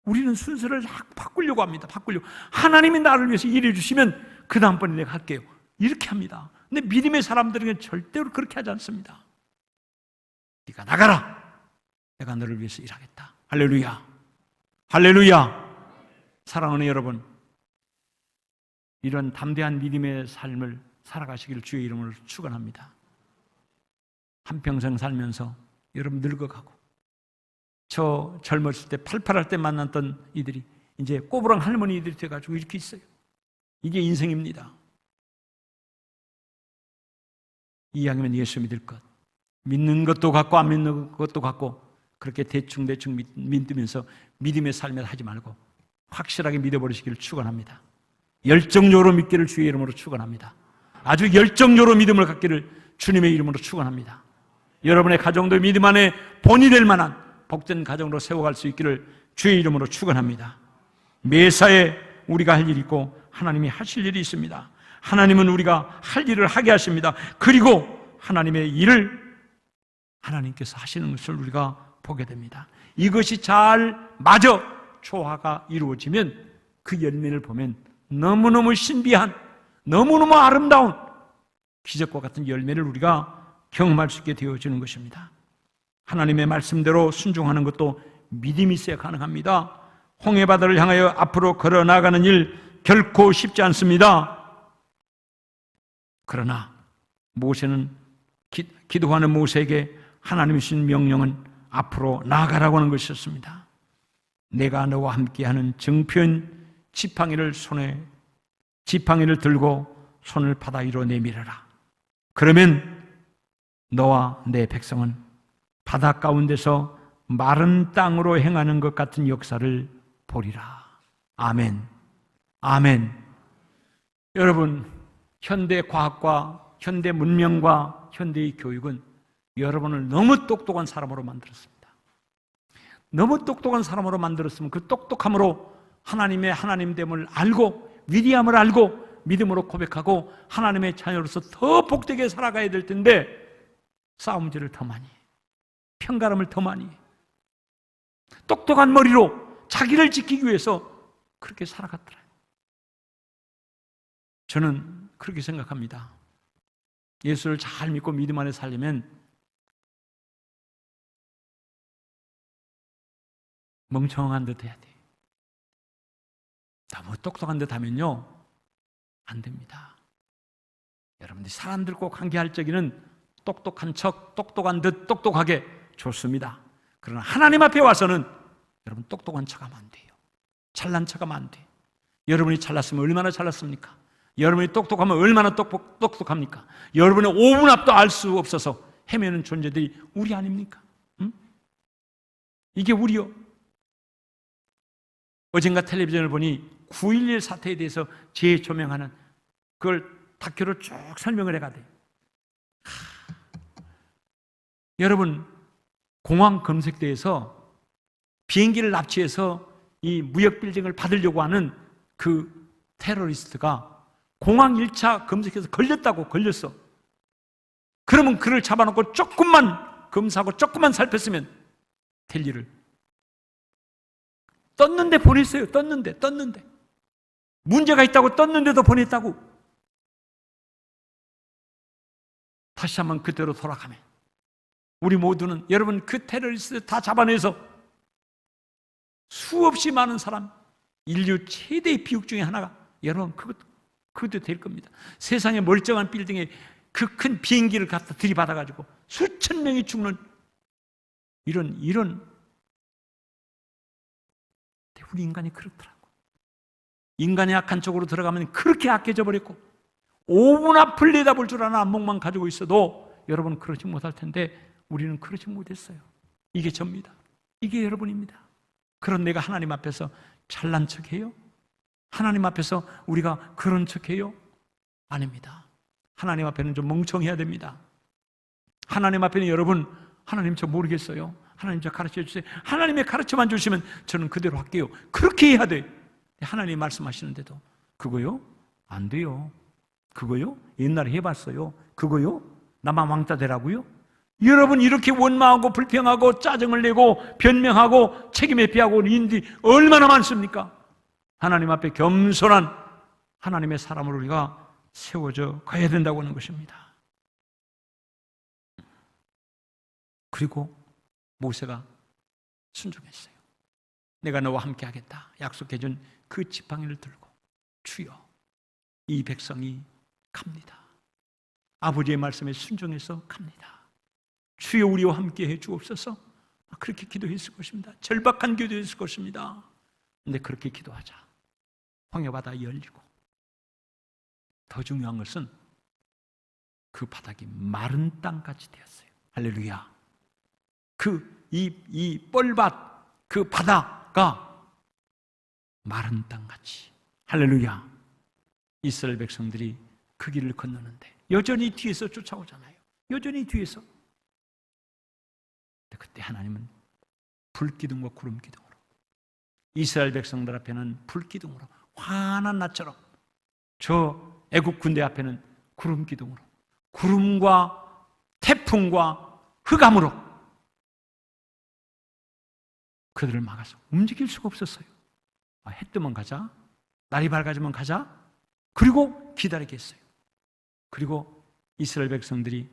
[SPEAKER 1] 우리는 순서를 바꾸려고 합니다. 바꾸려고. 하나님이 나를 위해서 일해 주시면 그 다음번에 내가 할게요. 이렇게 합니다. 근데 믿음의 사람들은 절대로 그렇게 하지 않습니다. 네가 나가라. 내가 너를 위해서 일하겠다. 할렐루야. 할렐루야. 사랑하는 여러분, 이런 담대한 믿음의 삶을 살아가시기를 주의 이름으로 축원합니다. 한평생 살면서 여러분 늙어가고, 저 젊었을 때 팔팔할 때 만났던 이들이 이제 꼬부랑 할머니들이 돼가지고 이렇게 있어요. 이게 인생입니다. 이왕이면 예수 믿을 것, 믿는 것도 같고 안 믿는 것도 같고, 그렇게 대충 믿으면서 믿음의 삶을 하지 말고 확실하게 믿어버리시기를 축원합니다. 열정적으로 믿기를 주의 이름으로 축원합니다. 아주 열정적으로 믿음을 갖기를 주님의 이름으로 축원합니다. 여러분의 가정도 믿음 안에 본이 될 만한 복된 가정으로 세워갈 수 있기를 주의 이름으로 축원합니다. 매사에 우리가 할 일이 있고 하나님이 하실 일이 있습니다. 하나님은 우리가 할 일을 하게 하십니다. 그리고 하나님의 일을 하나님께서 하시는 것을 우리가 보게 됩니다. 이것이 잘 맞아 조화가 이루어지면 그 열매를 보면 너무너무 신비한, 너무너무 아름다운 기적과 같은 열매를 우리가 경험할 수 있게 되어지는 것입니다. 하나님의 말씀대로 순종하는 것도 믿음이 있어야 가능합니다. 홍해바다를 향하여 앞으로 걸어 나가는 일 결코 쉽지 않습니다. 그러나 모세는 기도하는 모세에게 하나님이 주신 명령은 앞으로 나아가라고 하는 것이었습니다. 내가 너와 함께하는 정편 지팡이를 들고 손을 바다 위로 내밀어라. 그러면 너와 내 백성은 바다 가운데서 마른 땅으로 행하는 것 같은 역사를 보리라. 아멘. 아멘. 여러분, 현대 과학과 현대 문명과 현대의 교육은 여러분을 너무 똑똑한 사람으로 만들었습니다. 너무 똑똑한 사람으로 만들었으면 그 똑똑함으로 하나님의 하나님됨을 알고 위대함을 알고 믿음으로 고백하고 하나님의 자녀로서 더 복되게 살아가야 될 텐데 싸움질을 더 많이 해. 편가름을 더 많이 해. 똑똑한 머리로 자기를 지키기 위해서 그렇게 살아갔더라. 저는 그렇게 생각합니다. 예수를 잘 믿고 믿음 안에 살려면 멍청한 듯 해야 돼. 너무 똑똑한 듯 하면요 안 됩니다. 여러분들이 사람들과 관계할 적에는 똑똑한 척, 똑똑한 듯 똑똑하게 좋습니다. 그러나 하나님 앞에 와서는 여러분 똑똑한 척하면 안 돼요. 잘난 척하면 안 돼요. 여러분이 잘났으면 얼마나 잘났습니까? 여러분이 똑똑하면 얼마나 똑똑합니까? 여러분의 5분 앞도 알 수 없어서 헤매는 존재들이 우리 아닙니까? 응? 이게 우리요. 어젠가 텔레비전을 보니 9.11 사태에 대해서 재조명하는 그걸 다큐로 쭉 설명을 해가대요. 여러분, 공항 검색대에서 비행기를 납치해서 이 무역 빌딩을 받으려고 하는 그 테러리스트가 공항 1차 검색해서 걸렸어. 그러면 그를 잡아놓고 조금만 검사하고 조금만 살폈으면 될 일을 떴는데 보냈어요. 떴는데 문제가 있다고 떴는데도 보냈다고. 다시 한번 그대로 돌아가면 우리 모두는 여러분 그 테러리스트 다 잡아내서 수없이 많은 사람, 인류 최대의 비극 중에 하나가 여러분 그것도 될 겁니다. 세상의 멀쩡한 빌딩에 그 큰 비행기를 갖다 들이받아가지고 수천 명이 죽는 이런 우리 인간이 그렇더라고. 인간의 악한 쪽으로 들어가면 그렇게 악해져 버렸고 5분 앞을 내다볼 줄 아는 안목만 가지고 있어도 여러분 그러지 못할 텐데 우리는 그러지 못했어요. 이게 접니다. 이게 여러분입니다. 그런 내가 하나님 앞에서 잘난 척해요? 하나님 앞에서 우리가 그런 척해요? 아닙니다. 하나님 앞에는 좀 멍청해야 됩니다. 하나님 앞에는 여러분 하나님 저 모르겠어요. 하나님 저 가르쳐 주세요. 하나님의 가르쳐만 주시면 저는 그대로 할게요. 그렇게 해야 돼. 하나님 말씀하시는데도 그거요? 안 돼요. 그거요? 옛날에 해봤어요. 그거요? 나만 왕따 되라고요? 여러분 이렇게 원망하고 불평하고 짜증을 내고 변명하고 책임 회피하고 인디 얼마나 많습니까? 하나님 앞에 겸손한 하나님의 사람으로 우리가 세워져 가야 된다고 하는 것입니다. 그리고 모세가 순종했어요. 내가 너와 함께 하겠다 약속해준 그 지팡이를 들고 주여 이 백성이 갑니다. 아버지의 말씀에 순종해서 갑니다. 주여 우리와 함께 해 주옵소서. 그렇게 기도했을 것입니다. 절박한 기도했을 것입니다. 근데 그렇게 기도하자 홍해바다 열리고 더 중요한 것은 그 바닥이 마른 땅같이 되었어요. 할렐루야. 이 뻘밭 그 바다가 마른 땅같이. 할렐루야. 이스라엘 백성들이 그 길을 건너는데 여전히 뒤에서 쫓아오잖아요. 여전히 뒤에서 그때 하나님은 불기둥과 구름기둥으로, 이스라엘 백성들 앞에는 불기둥으로, 환한 낮처럼, 저 애국 군대 앞에는 구름기둥으로, 구름과 태풍과 흑암으로 그들을 막아서 움직일 수가 없었어요. 해 뜨면 가자, 날이 밝아지면 가자, 그리고 기다리게 했어요. 그리고 이스라엘 백성들이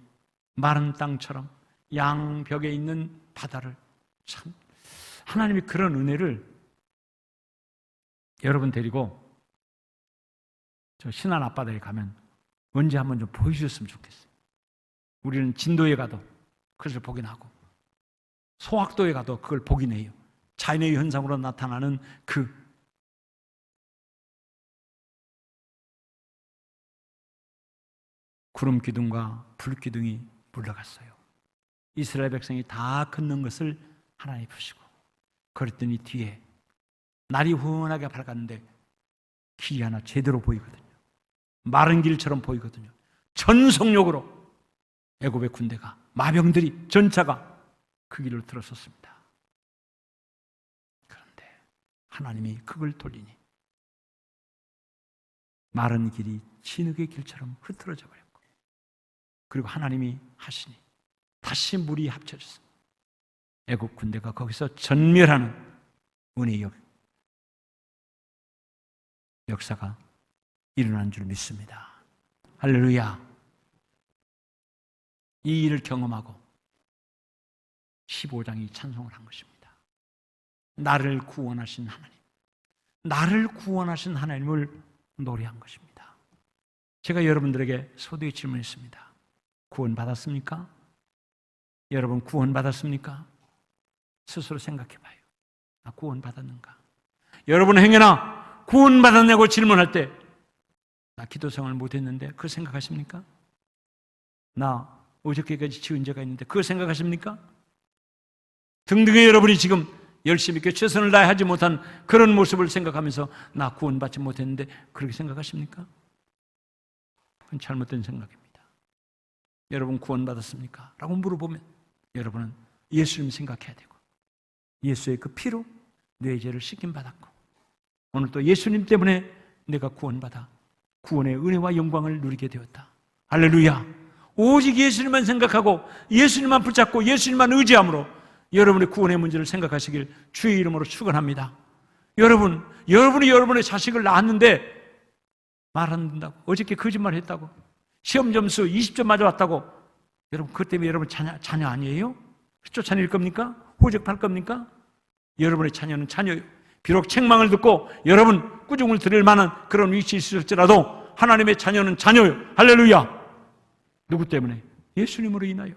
[SPEAKER 1] 마른 땅처럼 양벽에 있는 바다를, 참 하나님이 그런 은혜를, 여러분 데리고 저 신안 앞바다에 가면 언제 한번 좀 보여주셨으면 좋겠어요. 우리는 진도에 가도 그것을 보긴 하고, 소학도에 가도 그걸 보긴 해요. 자연의 현상으로 나타나는 그 구름 기둥과 불 기둥이 물러갔어요. 이스라엘 백성이 다 걷는 것을 하나님이 보시고, 그랬더니 뒤에 날이 훈훈하게 밝았는데 길이 하나 제대로 보이거든요. 마른 길처럼 보이거든요. 전속력으로 애굽의 군대가, 마병들이, 전차가 그 길을 들어섰습니다. 그런데 하나님이 그걸 돌리니 마른 길이 진흙의 길처럼 흐트러져 버렸고, 그리고 하나님이 하시니 다시 물이 합쳐졌습니다. 애국 군대가 거기서 전멸하는 은혜의 역사가 일어난 줄 믿습니다. 할렐루야. 이 일을 경험하고 15장이 찬송을 한 것입니다. 나를 구원하신 하나님, 나를 구원하신 하나님을 노래한 것입니다. 제가 여러분들에게 소두에 질문했습니다. 구원받았습니까? 여러분 구원받았습니까? 스스로 생각해 봐요. 나 구원받았는가? 여러분 행여나 구원받았냐고 질문할 때, 나 기도 생활 못했는데 그거 생각하십니까? 나 어저께까지 지은 죄가 있는데 그거 생각하십니까? 등등의 여러분이 지금 열심히 있게 최선을 다해 하지 못한 그런 모습을 생각하면서 나 구원받지 못했는데 그렇게 생각하십니까? 그건 잘못된 생각입니다. 여러분 구원받았습니까? 라고 물어보면 여러분은 예수님 생각해야 되고, 예수의 그 피로 내 죄를 씻김받았고, 오늘 또 예수님 때문에 내가 구원받아 구원의 은혜와 영광을 누리게 되었다. 할렐루야. 오직 예수님만 생각하고 예수님만 붙잡고 예수님만 의지함으로 여러분의 구원의 문제를 생각하시길 주의 이름으로 축원합니다. 여러분이 여러분의 자식을 낳았는데 말 안 듣는다고, 어저께 거짓말 했다고, 시험 점수 20점 맞아왔다고, 여러분 그것 때문에 여러분 자녀 아니에요? 쫓아낼 겁니까? 호적할 겁니까? 여러분의 자녀는 자녀예요. 비록 책망을 듣고 여러분 꾸중을 들을 만한 그런 위치에 있을지라도 하나님의 자녀는 자녀예요. 할렐루야. 누구 때문에? 예수님으로 인하여.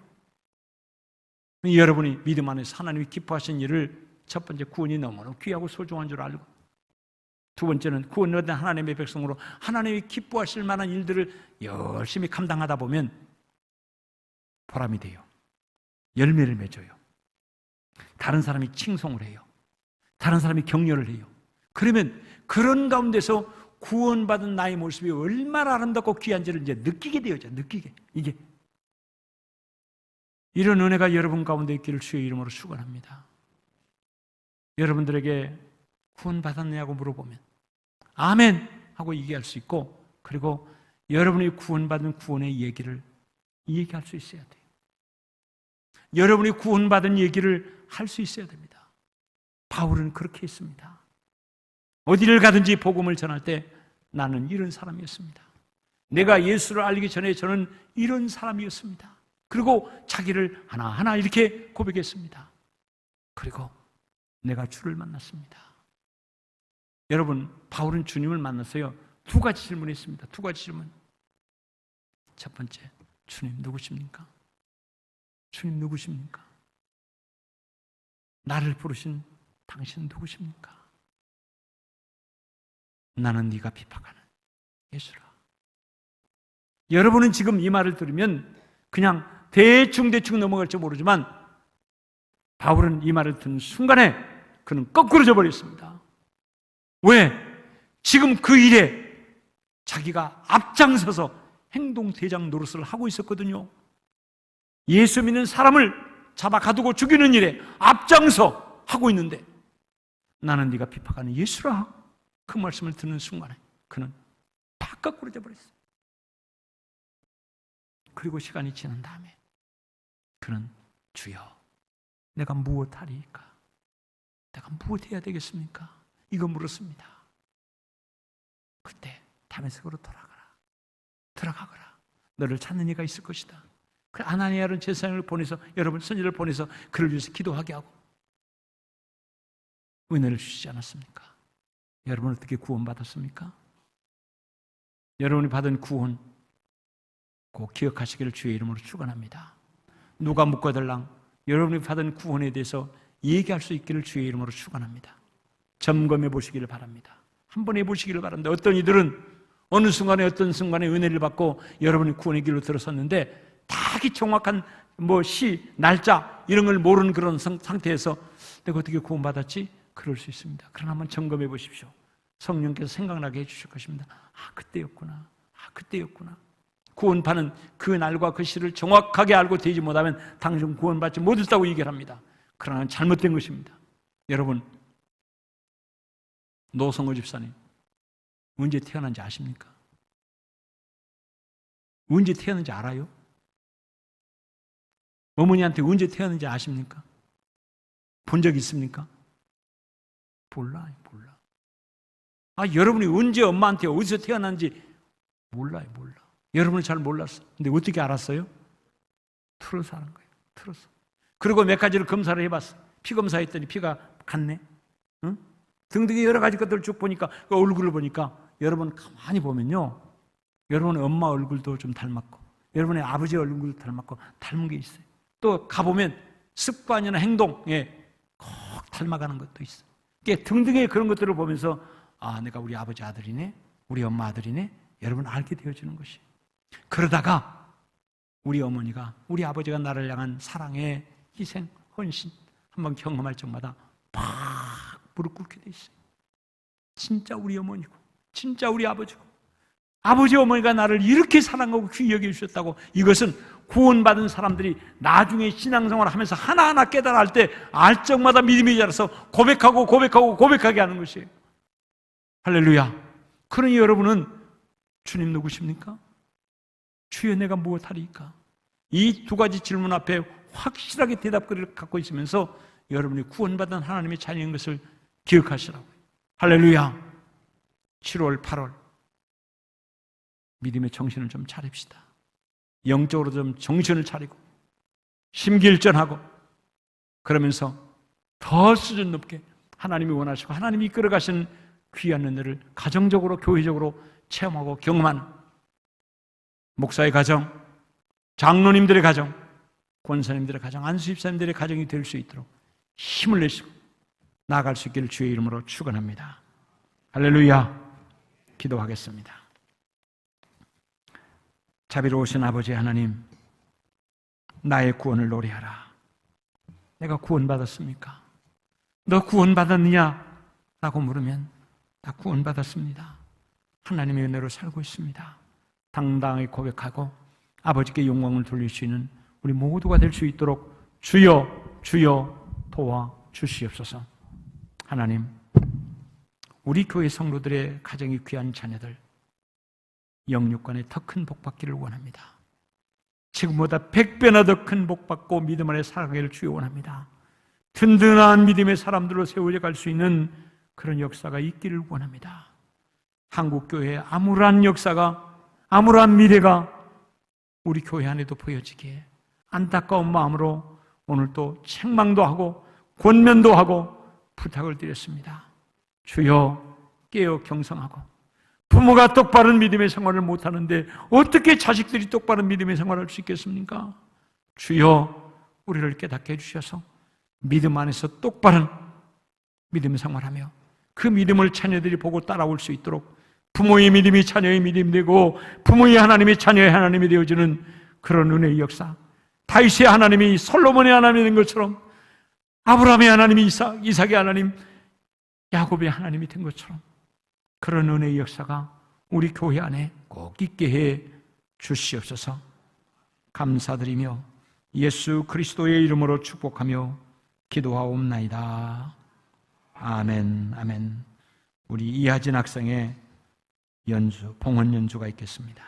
[SPEAKER 1] 여러분이 믿음 안에서 하나님이 기뻐하신 일을, 첫 번째 구원이 너무나 귀하고 소중한 줄 알고, 두 번째는 구원받은 하나님의 백성으로 하나님이 기뻐하실 만한 일들을 열심히 감당하다 보면 보람이 돼요. 열매를 맺어요. 다른 사람이 칭송을 해요. 다른 사람이 격려를 해요. 그러면 그런 가운데서 구원받은 나의 모습이 얼마나 아름답고 귀한지를 이제 느끼게 되어져. 느끼게. 이게 이런 은혜가 여러분 가운데 있기를 주의 이름으로 축원합니다. 여러분들에게 구원받았냐고 물어보면 아멘 하고 얘기할 수 있고, 그리고 여러분이 구원받은 구원의 얘기를 얘기할 수 있어야 돼요. 여러분이 구원받은 얘기를 할 수 있어야 됩니다. 바울은 그렇게 했습니다. 어디를 가든지 복음을 전할 때 나는 이런 사람이었습니다. 내가 예수를 알기 전에 저는 이런 사람이었습니다. 그리고 자기를 하나하나 이렇게 고백했습니다. 그리고 내가 주를 만났습니다. 여러분, 바울은 주님을 만났어요. 두 가지 질문했습니다. 두 가지 질문. 첫 번째, 주님 누구십니까? 주님 누구십니까? 나를 부르신 당신 누구십니까? 나는 네가 비박하는 예수라. 여러분은 지금 이 말을 들으면 그냥 대충 넘어갈지 모르지만 바울은 이 말을 듣는 순간에 그는 거꾸로져 버렸습니다. 왜? 지금 그 일에 자기가 앞장서서 행동대장 노릇을 하고 있었거든요. 예수 믿는 사람을 잡아 가두고 죽이는 일에 앞장서 하고 있는데 나는 네가 핍박하는 예수라. 그 말씀을 듣는 순간에 그는 다 거꾸로 돼버렸어요. 그리고 시간이 지난 다음에 그는 주여 내가 무엇하리이까? 내가 무엇해야 되겠습니까? 이거 물었습니다. 그때 다메섹으로 들어가거라. 너를 찾는 이가 있을 것이다. 그 아나니아를 제사장을 보내서 여러분 선지자를 보내서 그를 위해서 기도하게 하고 은혜를 주시지 않았습니까? 여러분 어떻게 구원받았습니까? 여러분이 받은 구원 꼭 기억하시기를 주의 이름으로 축원합니다. 누가 묻거들랑 여러분이 받은 구원에 대해서 얘기할 수 있기를 주의 이름으로 축원합니다. 점검해 보시기를 바랍니다. 한번 해보시기를 바랍니다. 어떤 이들은 어느 순간에 어떤 순간에 은혜를 받고 여러분이 구원의 길로 들어섰는데 다 정확한 시, 날짜 이런 걸 모르는 그런 상태에서 내가 어떻게 구원받았지? 그럴 수 있습니다. 그러나 한번 점검해 보십시오. 성령께서 생각나게 해주실 것입니다. 그때였구나. 그때였구나. 구원받는 그 날과 그 시를 정확하게 알고 되지 못하면 당신 구원받지 못했다고 얘기를 합니다. 그러나 잘못된 것입니다. 여러분, 노성호 집사님 언제 태어난지 아십니까? 언제 태어난지 알아요? 어머니한테 언제 태어난지 아십니까? 본 적 있습니까? 몰라. 여러분이 언제 엄마한테 어디서 태어난지 몰라. 여러분은 잘 몰랐어. 근데 어떻게 알았어요? 틀어서 아는 거예요. 틀어서. 그리고 몇 가지를 검사를 해봤어. 피 검사했더니 피가 같네. 응? 등등의 여러 가지 것들을 쭉 보니까 그 얼굴을 보니까 여러분 가만히 보면요. 여러분의 엄마 얼굴도 좀 닮았고 여러분의 아버지 얼굴도 닮았고 닮은 게 있어요. 또 가보면 습관이나 행동에 꼭 닮아가는 것도 있어요. 등등의 그런 것들을 보면서 내가 우리 아버지 아들이네, 우리 엄마 아들이네, 여러분 알게 되어지는 것이. 그러다가 우리 어머니가, 우리 아버지가 나를 향한 사랑의 희생, 헌신 한번 경험할 적마다 팍 무릎 꿇게 돼 있어요. 진짜 우리 어머니고, 진짜 우리 아버지고, 아버지 어머니가 나를 이렇게 사랑하고 귀히 여겨주셨다고. 이것은 구원받은 사람들이 나중에 신앙생활을 하면서 하나하나 깨달아 할 때 알 적마다 믿음이 자라서 고백하게 하는 것이에요. 할렐루야. 그러니 여러분은 주님 누구십니까? 주여 내가 무엇하리이까? 이 두 가지 질문 앞에 확실하게 대답거리를 갖고 있으면서 여러분이 구원받은 하나님의 자녀인 것을 기억하시라고요. 할렐루야. 7월, 8월 믿음의 정신을 좀 차립시다. 영적으로 좀 정신을 차리고 심기일전하고 그러면서 더 수준 높게 하나님이 원하시고 하나님이 이끌어가시는 귀한 은혜를 가정적으로 교회적으로 체험하고 경험하는 목사의 가정, 장로님들의 가정, 권사님들의 가정, 안수집사님들의 가정이 될 수 있도록 힘을 내시고 나아갈 수 있기를 주의 이름으로 축원합니다. 할렐루야. 기도하겠습니다. 자비로우신 아버지 하나님, 나의 구원을 노래하라. 내가 구원받았습니까? 너 구원받았느냐? 라고 물으면 나 구원받았습니다. 하나님의 은혜로 살고 있습니다. 당당하게 고백하고 아버지께 영광을 돌릴 수 있는 우리 모두가 될 수 있도록 주여 도와 주시옵소서. 하나님, 우리 교회 성도들의 가정이 귀한 자녀들 영육간에 더 큰 복받기를 원합니다. 지금보다 100배나 더 큰 복받고 믿음 안에 살아가기를 주여 원합니다. 든든한 믿음의 사람들로 세워져 갈 수 있는 그런 역사가 있기를 원합니다. 한국교회의 암울한 역사가, 암울한 미래가 우리 교회 안에도 보여지기에 안타까운 마음으로 오늘 또 책망도 하고 권면도 하고 부탁을 드렸습니다. 주여 깨어 경성하고, 부모가 똑바른 믿음의 생활을 못하는데 어떻게 자식들이 똑바른 믿음의 생활을 할 수 있겠습니까? 주여 우리를 깨닫게 해주셔서 믿음 안에서 똑바른 믿음의 생활하며 그 믿음을 자녀들이 보고 따라올 수 있도록 부모의 믿음이 자녀의 믿음이 되고 부모의 하나님이 자녀의 하나님이 되어지는 그런 은혜의 역사, 다윗의 하나님이 솔로몬의 하나님이 된 것처럼 아브라함의 하나님이 이삭의 하나님, 야곱의 하나님이 된 것처럼 그런 은혜의 역사가 우리 교회 안에 꼭 있게 해 주시옵소서. 감사드리며 예수 그리스도의 이름으로 축복하며 기도하옵나이다. 아멘, 아멘. 우리 이하진 학생의 연주, 봉헌 연주가 있겠습니다.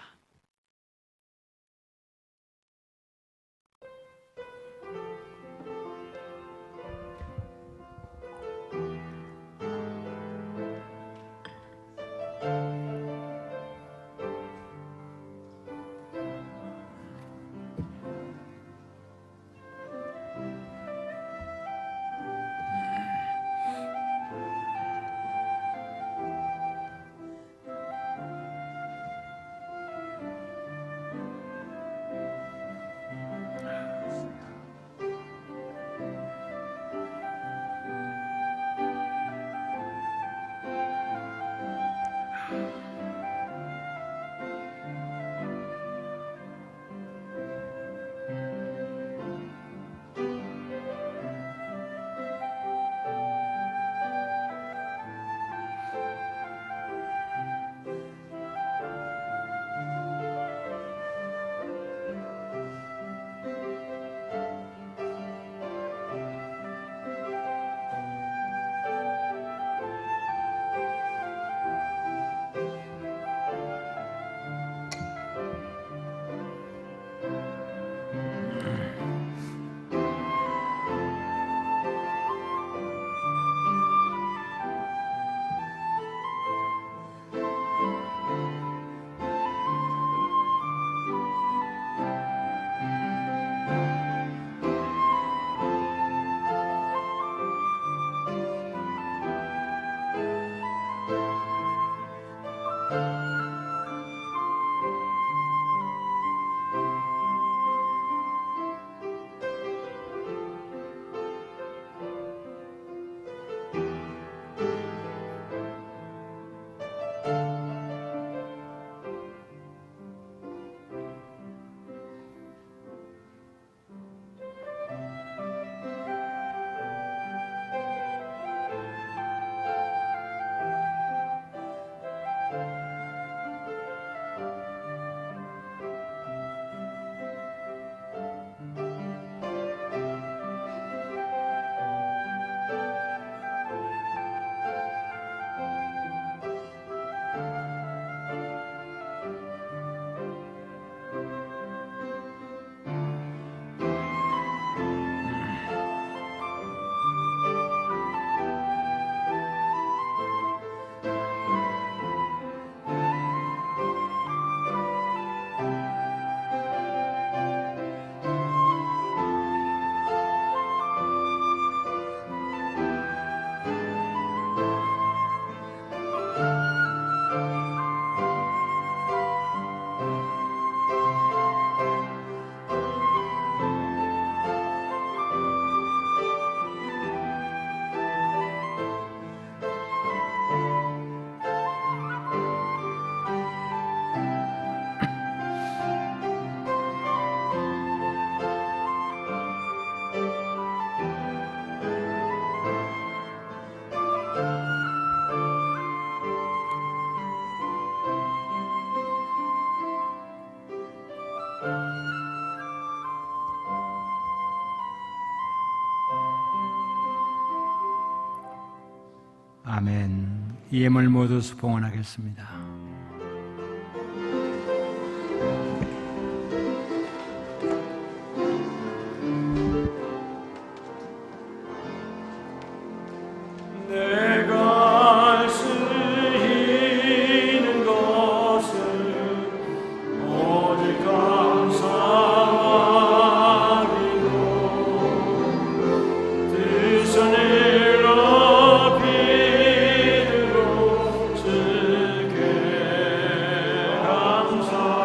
[SPEAKER 1] 아멘. 예물 모두 봉헌하겠습니다.
[SPEAKER 5] 내가 쓰이는 것은 오직 감사함이고 뜻은 일러 빌고 주께 감사하네.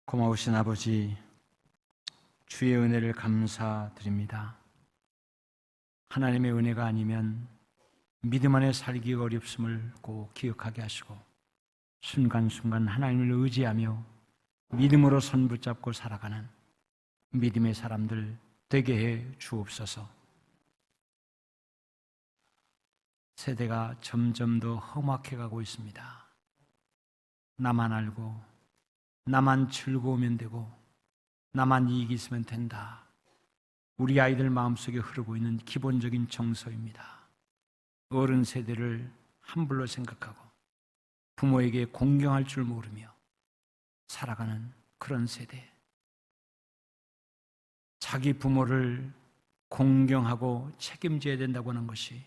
[SPEAKER 1] 고마우신 아버지, 주의 은혜를 감사드립니다. 하나님의 은혜가 아니면 믿음 안에 살기 어렵음을 꼭 기억하게 하시고 순간순간 하나님을 의지하며 믿음으로 손 붙잡고 살아가는 믿음의 사람들 되게 해 주옵소서. 세대가 점점 더 험악해 가고 있습니다. 나만 알고 나만 즐거우면 되고 나만 이익이 있으면 된다. 우리 아이들 마음속에 흐르고 있는 기본적인 정서입니다. 어른 세대를 함부로 생각하고 부모에게 공경할 줄 모르며 살아가는 그런 세대. 자기 부모를 공경하고 책임져야 된다고 하는 것이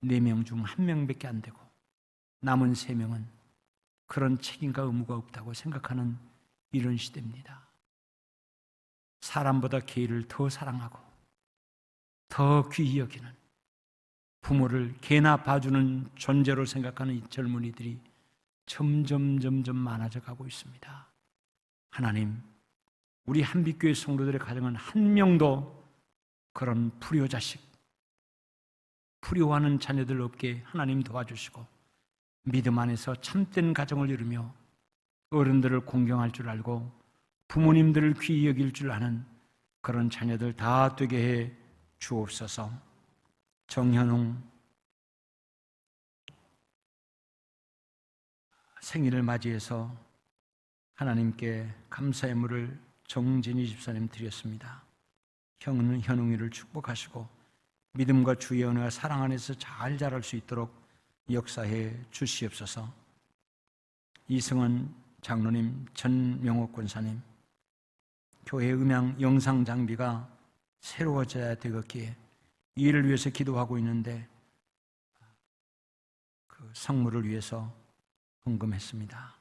[SPEAKER 1] 4명 중 1명밖에 안 되고 남은 3명은 그런 책임과 의무가 없다고 생각하는 이런 시대입니다. 사람보다 개를 더 사랑하고 더 귀히 여기는 부모를 개나 봐주는 존재로 생각하는 이 젊은이들이 점점 많아져 가고 있습니다. 하나님, 우리 한빛교회 성도들의 가정은 한 명도 그런 불효자식, 불효하는 자녀들 없게 하나님 도와주시고 믿음 안에서 참된 가정을 이루며 어른들을 공경할 줄 알고 부모님들을 귀히 여길 줄 아는 그런 자녀들 다 되게 해 주옵소서. 정현웅 생일을 맞이해서 하나님께 감사의 물을 정진희 집사님 드렸습니다. 형은 현웅이를 축복하시고 믿음과 주의 은혜와 사랑 안에서 잘 자랄 수 있도록 역사해 주시옵소서. 이승원 장로님, 전명옥 권사님, 교회 음향 영상 장비가 새로워져야 되겠기에 이를 위해서 기도하고 있는데 그 성물을 위해서 헌금했습니다.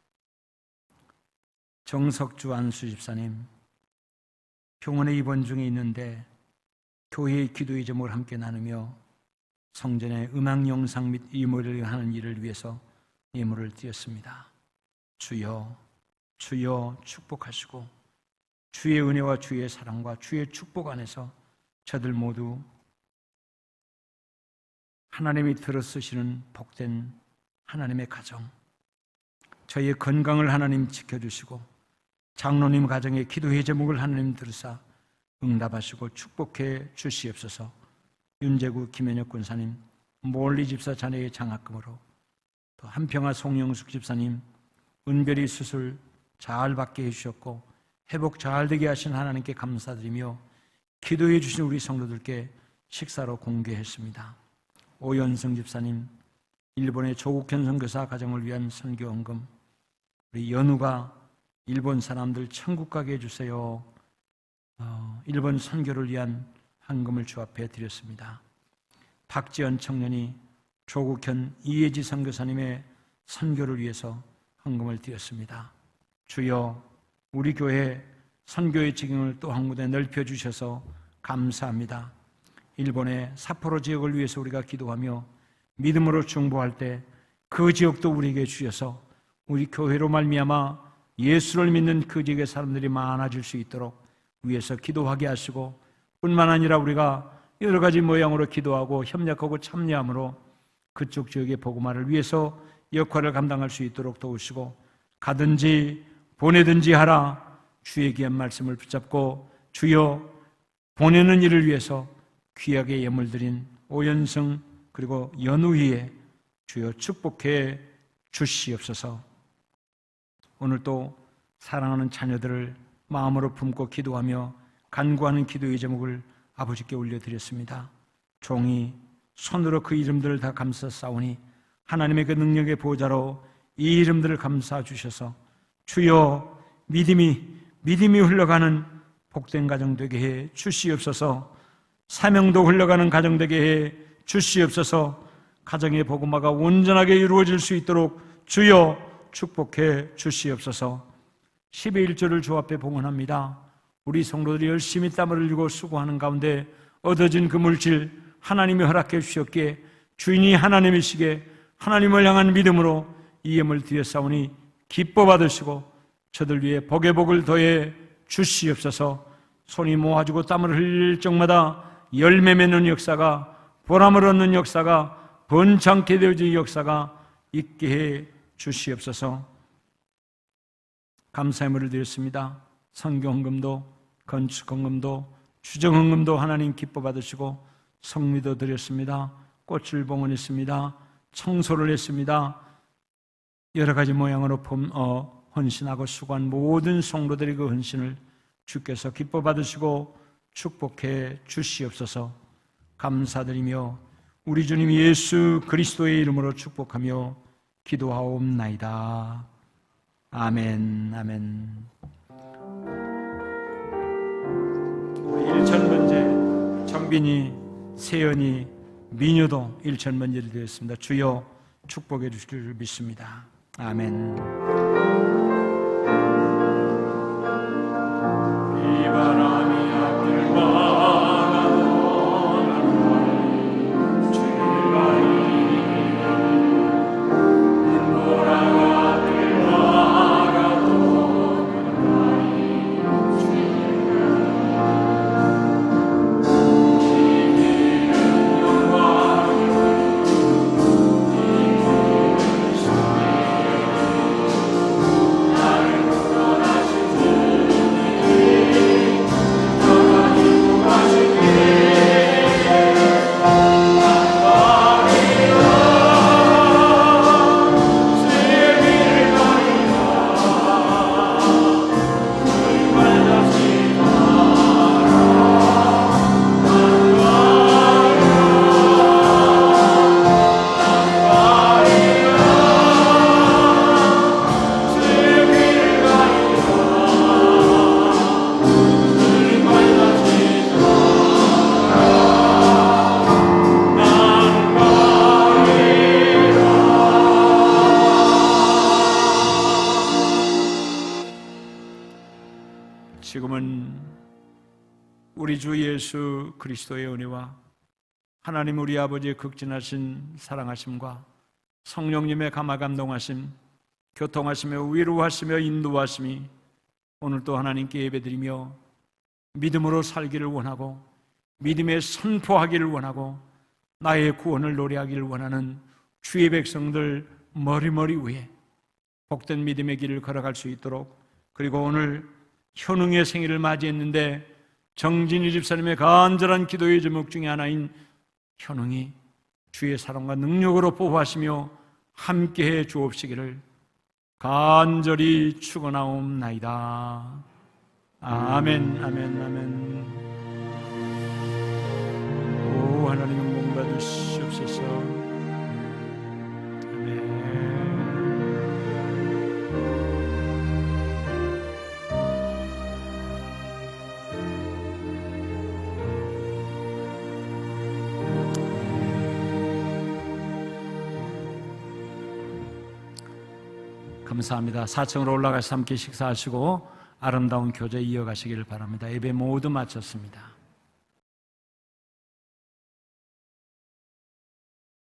[SPEAKER 1] 정석주 안수 집사님, 병원에 입원 중에 있는데 교회의 기도의 제목을 함께 나누며 성전의 음악 영상 및 이모를 하는 일을 위해서 예물을 드렸습니다. 주여, 주여 축복하시고 주의 은혜와 주의 사랑과 주의 축복 안에서 저들 모두 하나님이 들어쓰시는 복된 하나님의 가정, 저희의 건강을 하나님 지켜주시고 장로님 가정의 기도의 제목을 하나님 들으사 응답하시고 축복해 주시옵소서. 윤재구 김현혁 군사님, 몰리 집사 자녀의 장학금으로, 또 한평화 송영숙 집사님 은별히 수술 잘 받게 해주셨고 회복 잘 되게 하신 하나님께 감사드리며 기도해 주신 우리 성도들께 식사로 공개했습니다. 오연성 집사님, 일본의 조국현 선교사 가정을 위한 선교 헌금, 우리 연우가 일본 사람들 천국 가게 해주세요. 일본 선교를 위한 헌금을 주 앞에 드렸습니다. 박지연 청년이 조국현 이혜지 선교사님의 선교를 위해서 헌금을 드렸습니다. 주여, 우리 교회 선교의 직영을 또 한 군데 넓혀주셔서 감사합니다. 일본의 삿포로 지역을 위해서 우리가 기도하며 믿음으로 중보할 때 그 지역도 우리에게 주셔서 우리 교회로 말미암아 예수를 믿는 그 지역의 사람들이 많아질 수 있도록 위해서 기도하게 하시고, 뿐만 아니라 우리가 여러 가지 모양으로 기도하고 협력하고 참여함으로 그쪽 지역의 복음화를 위해서 역할을 감당할 수 있도록 도우시고, 가든지 보내든지 하라 주의 귀한 말씀을 붙잡고 주여 보내는 일을 위해서 귀하게 예물 드린 오연성 그리고 연우희에 주여 축복해 주시옵소서. 오늘 또 사랑하는 자녀들을 마음으로 품고 기도하며 간구하는 기도의 제목을 아버지께 올려드렸습니다. 종이 손으로 그 이름들을 다 감싸싸우니 하나님의 그 능력의 보좌로 이 이름들을 감싸 주셔서 주여 믿음이 흘러가는 복된 가정 되게 해 주시옵소서. 사명도 흘러가는 가정 되게 해 주시옵소서. 가정의 복음화가 온전하게 이루어질 수 있도록 주여 축복해 주시옵소서. 10의 1조를 주 앞에 봉헌합니다. 우리 성도들이 열심히 땀을 흘리고 수고하는 가운데 얻어진 그 물질 하나님이 허락해 주셨기에 주인이 하나님이시기에 하나님을 향한 믿음으로 이 예물 드렸사오니 기뻐 받으시고 저들 위해 복의 복을 더해 주시옵소서. 손이 모아지고 땀을 흘릴 적마다 열매 맺는 역사가, 보람을 얻는 역사가, 번창케 되어질 역사가 있게 해 주시옵소서. 감사의 물을 드렸습니다. 선교헌금도 건축헌금도 주정헌금도 하나님 기뻐 받으시고 성미도 드렸습니다. 꽃을 봉헌했습니다. 청소를 했습니다. 여러 가지 모양으로 헌신하고 수고한 모든 성도들의 그 헌신을 주께서 기뻐 받으시고 축복해 주시옵소서. 감사드리며 우리 주님 예수 그리스도의 이름으로 축복하며 기도하옵나이다. 아멘. 아멘. 우리 일천번제 정빈이, 세연이, 미녀도 일천번제를 드렸습니다. 주여 축복해 주실 줄 믿습니다. 아멘.
[SPEAKER 5] 비바람이 앞을 막아도 나는 주의 눈보라가 앞을 막아도 나는 주의 영광을 나를 구원하신
[SPEAKER 1] 지금은 우리 주 예수 그리스도의 은혜와 하나님 우리 아버지의 극진하신 사랑하심과 성령님의 감화감동하심, 교통하시며 위로하시며 인도하심이 오늘 또 하나님께 예배드리며 믿음으로 살기를 원하고 믿음에 선포하기를 원하고 나의 구원을 노래하기를 원하는 주의 백성들 머리머리 위에 복된 믿음의 길을 걸어갈 수 있도록, 그리고 오늘 현웅의 생일을 맞이했는데 정진희 집사님의 간절한 기도의 제목 중에 하나인 현웅이 주의 사랑과 능력으로 보호하시며 함께해 주옵시기를 간절히 축원하옵나이다. 아멘. 아멘. 아멘. 오 하나님 영광 받으시옵소서. 아멘. 감사합니다. 4층으로 올라가서 함께 식사하시고 아름다운 교제 이어가시기를 바랍니다. 예배 모두 마쳤습니다.